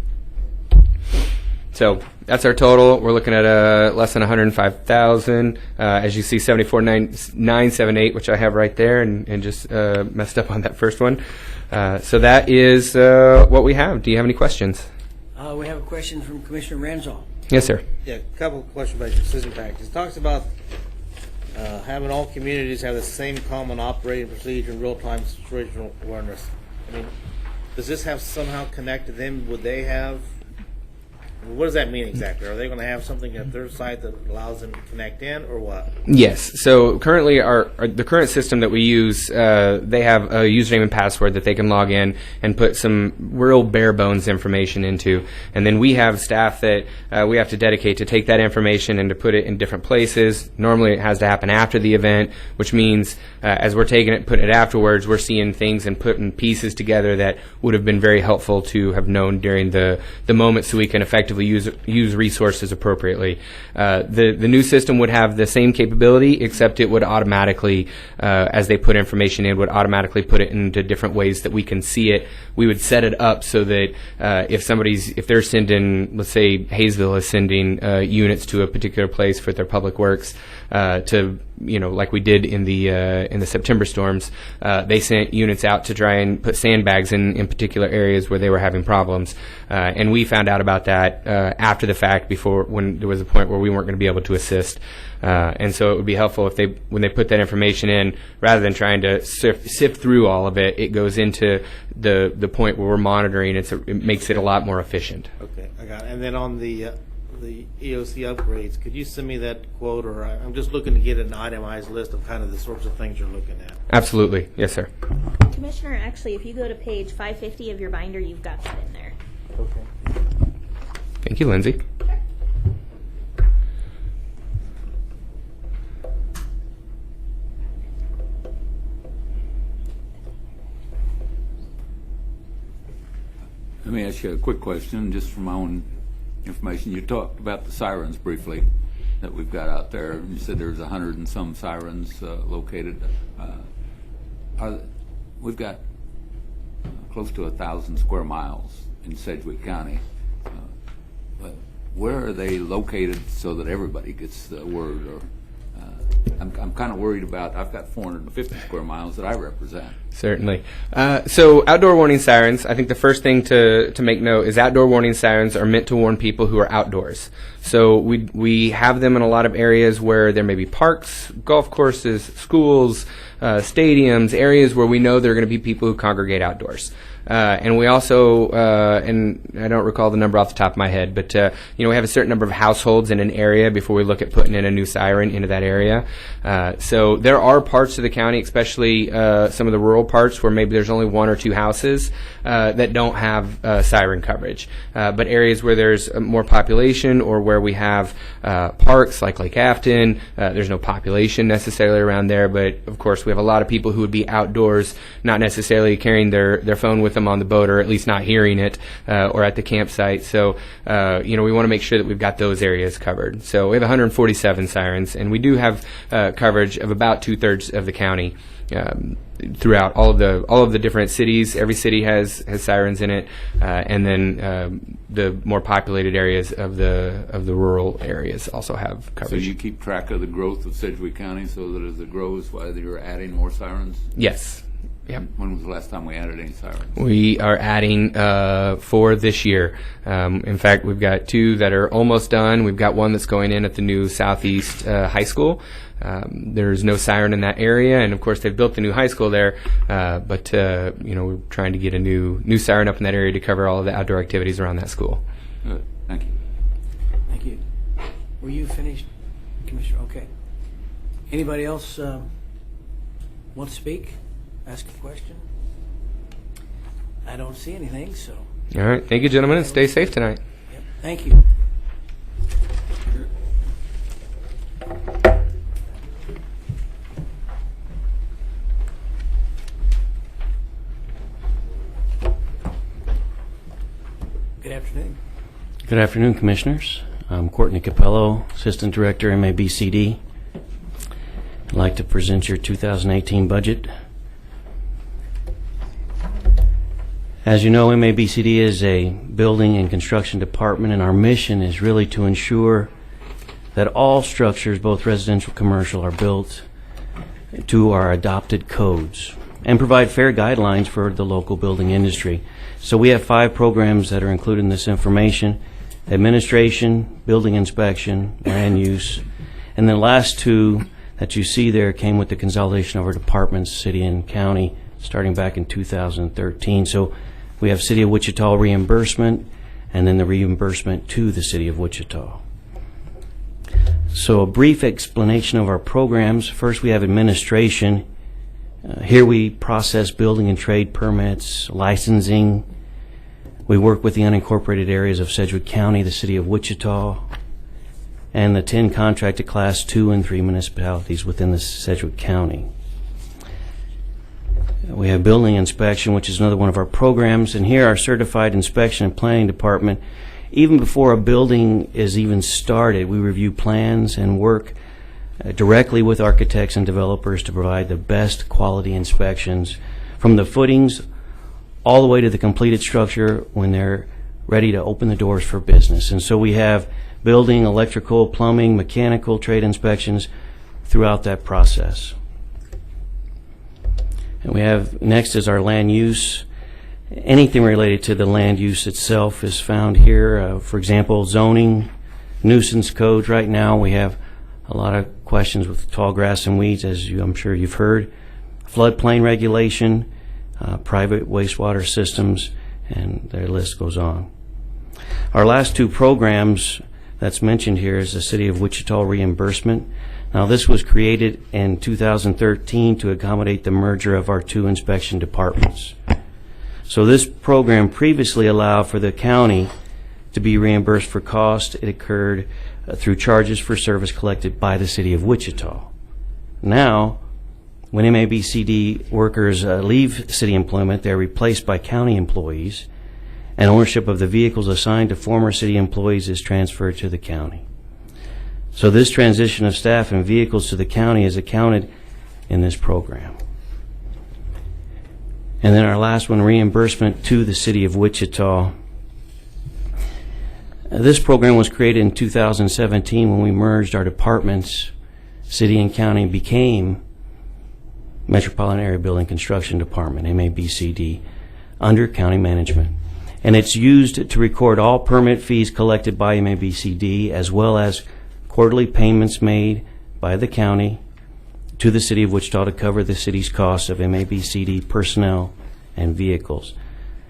O: So that's our total. We're looking at less than $105,000. As you see, 74,978, which I have right there, and just messed up on that first one. So that is what we have. Do you have any questions?
B: We have a question from Commissioner Ranzau.
O: Yes, sir.
D: Yeah, a couple of questions about your decision package. It talks about having all communities have the same common operating procedure and real-time situational awareness. I mean, does this have somehow connected them? Would they have? What does that mean exactly? Are they going to have something at their site that allows them to connect in, or what?
O: Yes. So currently, the current system that we use, they have a username and password that they can log in and put some real bare bones information into, and then we have staff that we have to dedicate to take that information and to put it in different places. Normally, it has to happen after the event, which means as we're taking it, putting it afterwards, we're seeing things and putting pieces together that would have been very helpful to have known during the moment, so we can effectively use resources appropriately. The new system would have the same capability, except it would automatically, as they put information in, would automatically put it into different ways that we can see it. We would set it up so that if they're sending, let's say Hayesville is sending units to a particular place for their public works, like we did in the September storms, they sent units out to try and put sandbags in particular areas where they were having problems, and we found out about that after the fact, when there was a point where we weren't going to be able to assist, and so it would be helpful if when they put that information in, rather than trying to sift through all of it, it goes into the point where we're monitoring. It makes it a lot more efficient.
D: Okay, I got it. And then on the EOC upgrades, could you send me that quote, or I'm just looking to get an itemized list of kind of the sorts of things you're looking at.
O: Absolutely. Yes, sir.
M: Commissioner, actually, if you go to page 550 of your binder, you've got that in there.
D: Okay.
O: Thank you, Lindsay.
K: Let me ask you a quick question, just for my own information. You talked about the sirens briefly that we've got out there. You said there's 100 and some sirens located. We've got close to 1,000 square miles in Sedgwick County. But where are they located so that everybody gets the word? Or I'm kind of worried about. I've got 450 square miles that I represent.
O: Certainly. So outdoor warning sirens, I think the first thing to make note is outdoor warning sirens are meant to warn people who are outdoors. So we have them in a lot of areas where there may be parks, golf courses, schools, stadiums, areas where we know there are going to be people who congregate outdoors. And we also, and I don't recall the number off the top of my head, but we have a certain number of households in an area before we look at putting in a new siren into that area. So there are parts of the county, especially some of the rural parts, where maybe there's only one or two houses that don't have siren coverage. But areas where there's more population, or where we have parks like Lake Afton, there's no population necessarily around there, but of course we have a lot of people who would be outdoors, not necessarily carrying their phone with them on the boat, or at least not hearing it, or at the campsite. So, we want to make sure that we've got those areas covered. So we have 147 sirens, and we do have coverage of about 2/3 of the county. throughout all of the different cities. Every city has sirens in it, and then the more populated areas of the rural areas also have
K: So
O: coverage.
K: you keep track of the growth of Sedgwick County so that as it grows, whether you're adding more sirens?
O: Yes. Yep.
K: When was the last time we added any sirens?
O: We are adding 4 this year. In fact, we've got 2 that are almost done. We've got 1 that's going in at the new Southeast High School. There's no siren in that area, and of course they've built the new high school there. But we're trying to get a new siren up in that area to cover all of the outdoor activities around that school.
K: Good. Thank you.
B: Thank you. Were you finished, Commissioner? Okay. Anybody else want to speak? Ask a question? I don't see anything, so.
O: All right. Thank you, gentlemen, and stay safe tonight.
B: Yep. Thank you. Good afternoon.
Q: Good afternoon, Commissioners. I'm Courtney Capello, Assistant Director, MABCD. I'd like to present your 2018 budget. As you know, MABCD is a building and construction department, and our mission is really to ensure that all structures, both residential and commercial, are built to our adopted codes and provide fair guidelines for the local building industry. So we have 5 programs that are included in this information: administration, building inspection, land use, and the last 2 that you see there came with the consolidation of our departments, city and county, starting back in 2013. So we have City of Wichita reimbursement, and then the reimbursement to the City of Wichita. So a brief explanation of our programs. First, we have administration. Here we process building and trade permits, licensing. We work with the unincorporated areas of Sedgwick County, the City of Wichita, and the 10 contracted Class 2 and 3 municipalities within the Sedgwick County. We have building inspection, which is another one of our programs, and here our certified inspection and planning department, even before a building is even started, we review plans and work directly with architects and developers to provide the best quality inspections from the footings all the way to the completed structure when they're ready to open the doors for business. And so we have building, electrical, plumbing, mechanical, trade inspections throughout that process. And we have, next is our land use. Anything related to the land use itself is found here. For example, zoning, nuisance codes. Right now we have a lot of questions with tall grass and weeds, as I'm sure you've heard. Floodplain regulation, private wastewater systems, and the list goes on. Our last 2 programs that's mentioned here is the City of Wichita reimbursement. Now, this was created in 2013 to accommodate the merger of our 2 inspection departments. So this program previously allowed for the county to be reimbursed for cost. It occurred through charges for service collected by the City of Wichita. Now, when MABCD workers leave city employment, they're replaced by county employees, and ownership of the vehicles assigned to former city employees is transferred to the county. So this transition of staff and vehicles to the county is accounted in this program. And then our last one, reimbursement to the City of Wichita. This program was created in 2017 when we merged our departments. City and county became Metropolitan Area Building Construction Department, MABCD, under county management. And it's used to record all permit fees collected by MABCD, as well as quarterly payments made by the county to the City of Wichita to cover the city's costs of MABCD personnel and vehicles.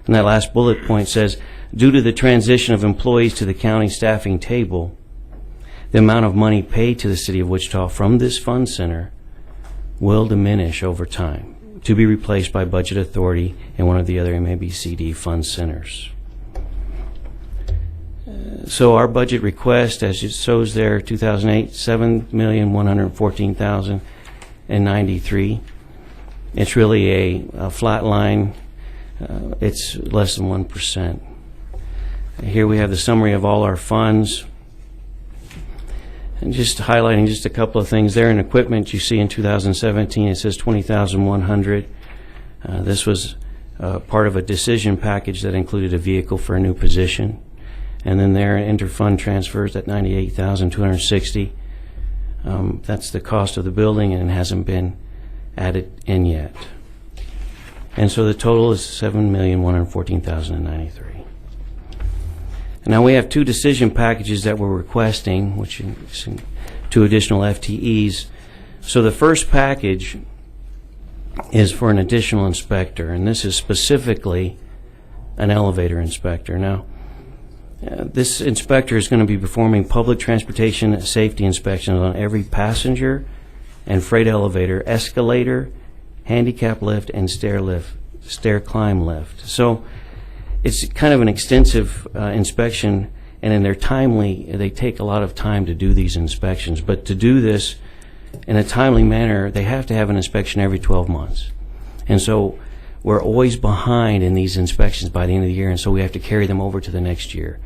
Q: And that last bullet point says, due to the transition of employees to the county staffing table, the amount of money paid to the City of Wichita from this fund center will diminish over time to be replaced by budget authority in one of the other MABCD fund centers. So our budget request, as it shows there, 2008, $7,114,093. It's really a flat line. It's less than 1%. Here we have the summary of all our funds. And just highlighting just a couple of things there. In equipment, you see in 2017 it says $20,100. This was part of a decision package that included a vehicle for a new position. And then there, interfund transfers at $98,260. That's the cost of the building, and it hasn't been added in yet. And so the total is $7,114,093. Now we have two decision packages that we're requesting, which is 2 additional FTEs. So the first package is for an additional inspector, and this is specifically an elevator inspector. Now, this inspector is going to be performing public transportation safety inspections on every passenger and freight elevator, escalator, handicap lift, and stair climb lift. So it's kind of an extensive inspection, and in their timely, they take a lot of time to do these inspections. But to do this in a timely manner, they have to have an inspection every 12 months. And so we're always behind in these inspections by the end of the year, and so we have to carry them over to the next year.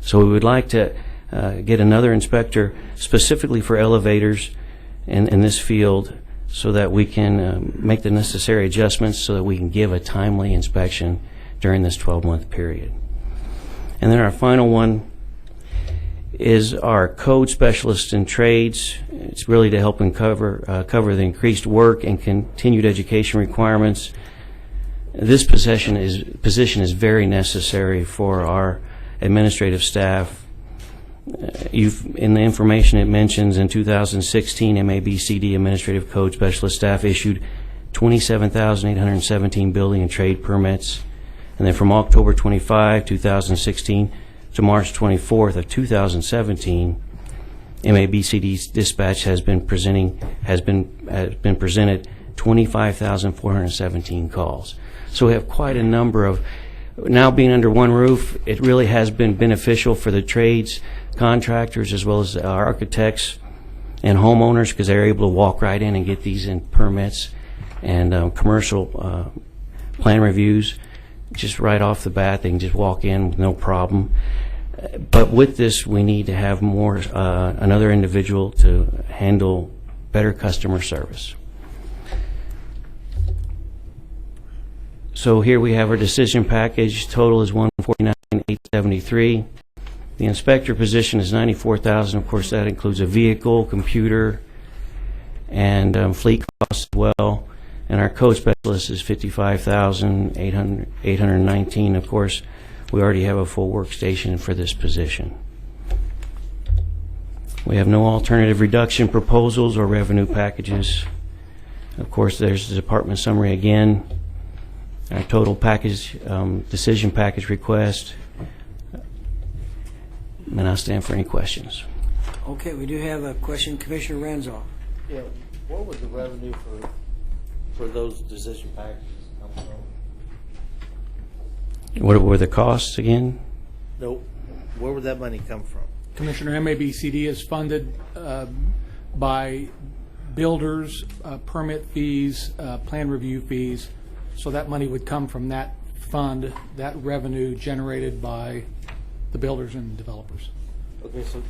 Q: So we would like to get another inspector specifically for elevators in this field so that we can make the necessary adjustments so that we can give a timely inspection during this 12-month period. And then our final one is our code specialist in trades. It's really to help and cover the increased work and continued education requirements. This position is very necessary for our administrative staff. In the information it mentions, in 2016, MABCD Administrative Code Specialist staff issued 27,817 building and trade permits. And then from October 25, 2016 to March 24th of 2017, MABCD's dispatch has been presented 25,417 calls. So we have quite a number of, now being under one roof, it really has been beneficial for the trades, contractors, as well as our architects and homeowners, because they're able to walk right in and get these in permits and commercial plan reviews. Just right off the bat, they can just walk in with no problem. But with this, we need to have more, another individual to handle better customer service. So here we have our decision package. Total is $149,873. The inspector position is $94,000. Of course, that includes a vehicle, computer, and fleet costs as well. And our code specialist is $55,819. Of course, we already have a full workstation for this position. We have no alternative reduction proposals or revenue packages. Of course, there's the department summary again. Our total package, decision package request. And I'll stand for any questions.
B: Okay, we do have a question. Commissioner Ranzau.
D: Yeah, what would the revenue for those decision packages come from?
Q: What were the costs again?
D: No, where would that money come from?
E: Commissioner, MABCD is funded by builders, permit fees, plan review fees. So that money would come from that fund, that revenue generated by the builders and developers.
D: Okay, so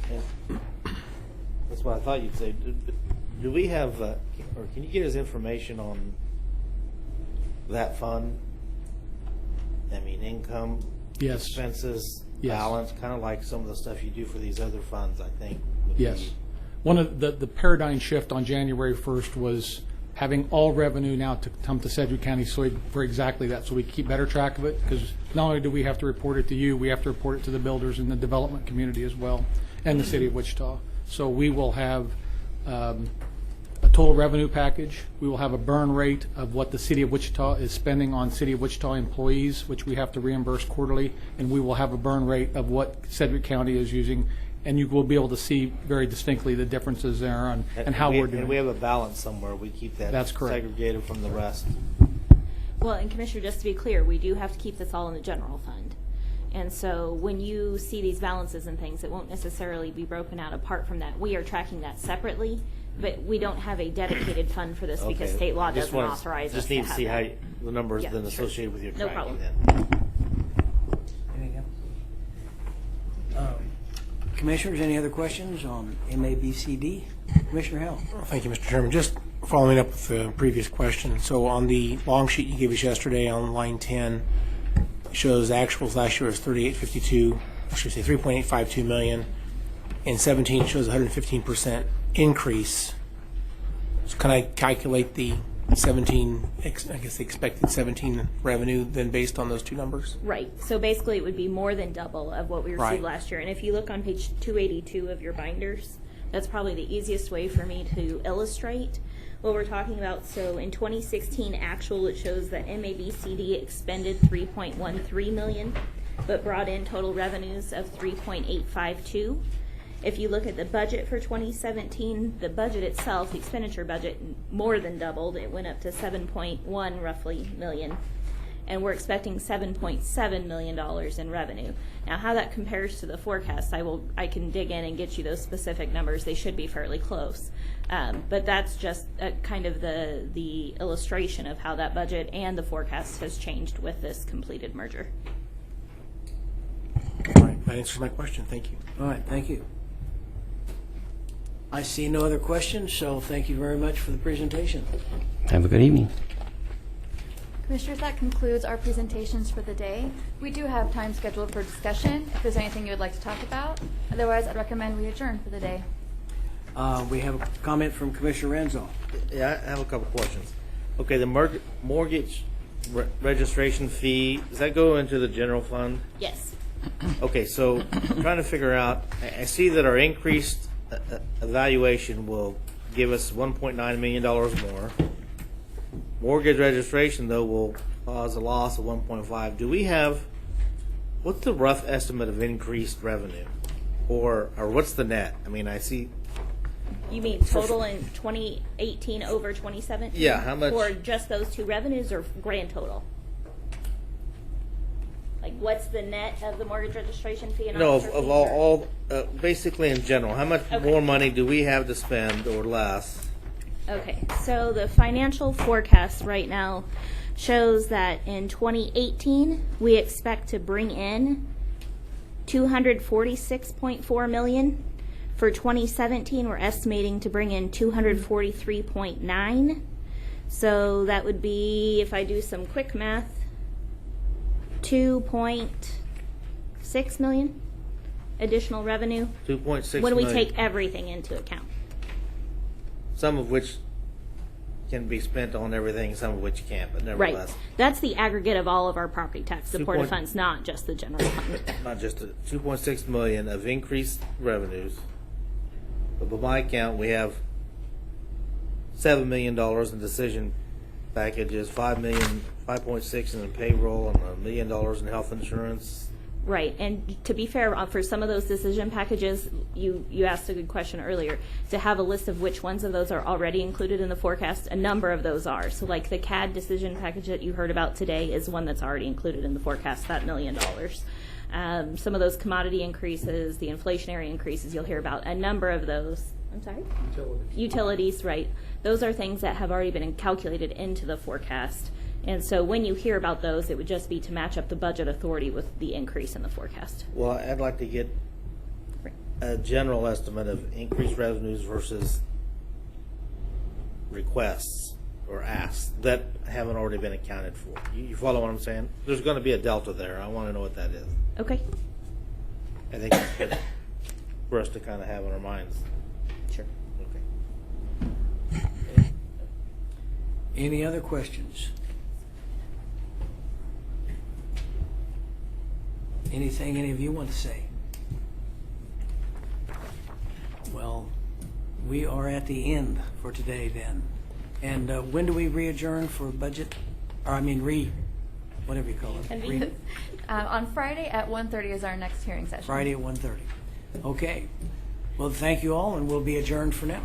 D: that's what I thought you'd say. Do we have, or can you give us information on that fund? I mean, income,
E: Yes.
D: expenses,
E: Yes.
D: balance, kind of like some of the stuff you do for these other funds, I think. would
E: Yes.
D: be-
E: One of the paradigm shift on January 1st was having all revenue now to come to Sedgwick County for exactly that, so we keep better track of it, because not only do we have to report it to you, we have to report it to the builders and the development community as well, and the city of Wichita. So we will have a total revenue package. We will have a burn rate of what the city of Wichita is spending on city of Wichita employees, which we have to reimburse quarterly, and we will have a burn rate of what Sedgwick County is using, and you will be able to see very distinctly the differences there and how we're doing.
D: And we have a balance somewhere. We keep that
E: That's correct.
D: segregated from the rest.
M: Well, and Commissioner, just to be clear, we do have to keep this all in the general fund. And so when you see these balances and things, it won't necessarily be broken out apart from that. We are tracking that separately, but we don't have a dedicated fund for this because
D: Okay.
M: state law
D: Just
M: doesn't
D: wanna-
M: authorize us
D: Just
M: to
D: need to
M: have
D: see how
M: that.
D: the numbers
M: Yeah,
D: then
M: sure.
D: associated with your
M: No
D: tracking
M: problem.
D: then.
B: Anything else? Commissioners, any other questions on MABCD? Commissioner Hell.
E: Thank you, Mr. Chairman. Just following up with the previous question. So on the long sheet you gave us yesterday on line 10, it shows actuals last year was 3852, I should say 3.852 million. And 17 shows 115% increase. So can I calculate the 17, I guess the expected 17 revenue then based on those two numbers?
M: Right. So basically it would be more than double of what we received
E: Right.
M: last year. And if you look on page 282 of your binders, that's probably the easiest way for me to illustrate what we're talking about. So in 2016 actual, it shows that MABCD expended 3.13 million, but brought in total revenues of 3.852. If you look at the budget for 2017, the budget itself, the expenditure budget, more than doubled. It went up to 7.1 roughly million. And we're expecting $7.7 million in revenue. Now, how that compares to the forecast, I can dig in and get you those specific numbers. They should be fairly close. But that's just kind of the illustration of how that budget and the forecast has changed with this completed merger.
E: All right. That answers my question. Thank you.
B: All right, thank you. I see no other questions, so thank you very much for the presentation.
Q: Have a good evening.
C: Commissioners, that concludes our presentations for the day. We do have time scheduled for discussion if there's anything you would like to talk about. Otherwise, I'd recommend we adjourn for the day.
B: We have a comment from Commissioner Renzo.
D: Yeah, I have a couple questions. Okay, the mortgage registration fee, does that go into the general fund?
M: Yes.
D: Okay, so I'm trying to figure out, I see that our increased evaluation will give us $1.9 million more. Mortgage registration, though, will cause a loss of 1.5. Do we have, what's the rough estimate of increased revenue? Or what's the net? I mean, I see.
M: You mean total in 2018 over 2017?
D: Yeah, how much?
M: For just those two revenues or grand total? Like, what's the net of the mortgage registration fee? And
D: No,
M: officer
D: of
M: fee,
D: all basically in general, how much more money do we have to spend or less?
M: Okay, so the financial forecast right now shows that in 2018 we expect to bring in $246.4 million. For 2017, we're estimating to bring in 243.9. So that would be, if I do some quick math, 2.6 million additional revenue.
D: 2.6
M: when we
D: million.
M: take everything into account.
D: Some of which can be spent on everything, some of which can't, but nevertheless.
M: Right. That's the aggregate of all of our property tax supported
D: 2
M: funds, not just the general fund.
D: Not just 2.6 million of increased revenues. But by my count, we have $7 million in decision packages, 5.6 in payroll, and $1 million in health insurance.
M: Right, and to be fair, for some of those decision packages, you asked a good question earlier, to have a list of which ones of those are already included in the forecast. A number of those are. So like the CAD decision package that you heard about today is one that's already included in the forecast, that $1 million. Some of those commodity increases, the inflationary increases, you'll hear about a number of those. I'm sorry? Utilities, right. Those are things that have already been calculated into the forecast. And so when you hear about those, it would just be to match up the budget authority with the increase in the forecast.
D: Well, I'd like to get a general estimate of increased revenues versus requests or asks that haven't already been accounted for. You follow what I'm saying? There's going to be a delta there. I want to know what that is.
M: Okay.
D: I think it's good for us to kind of have in our minds.
M: Sure.
D: Okay.
B: Any other questions? Anything any of you want to say? Well, we are at the end for today then. And when do we re-adjourn for budget? Or whatever you call it.
C: On Friday at 1:30 is our next hearing session.
B: Friday at 1:30. Okay. Well, thank you all, and we'll be adjourned for now.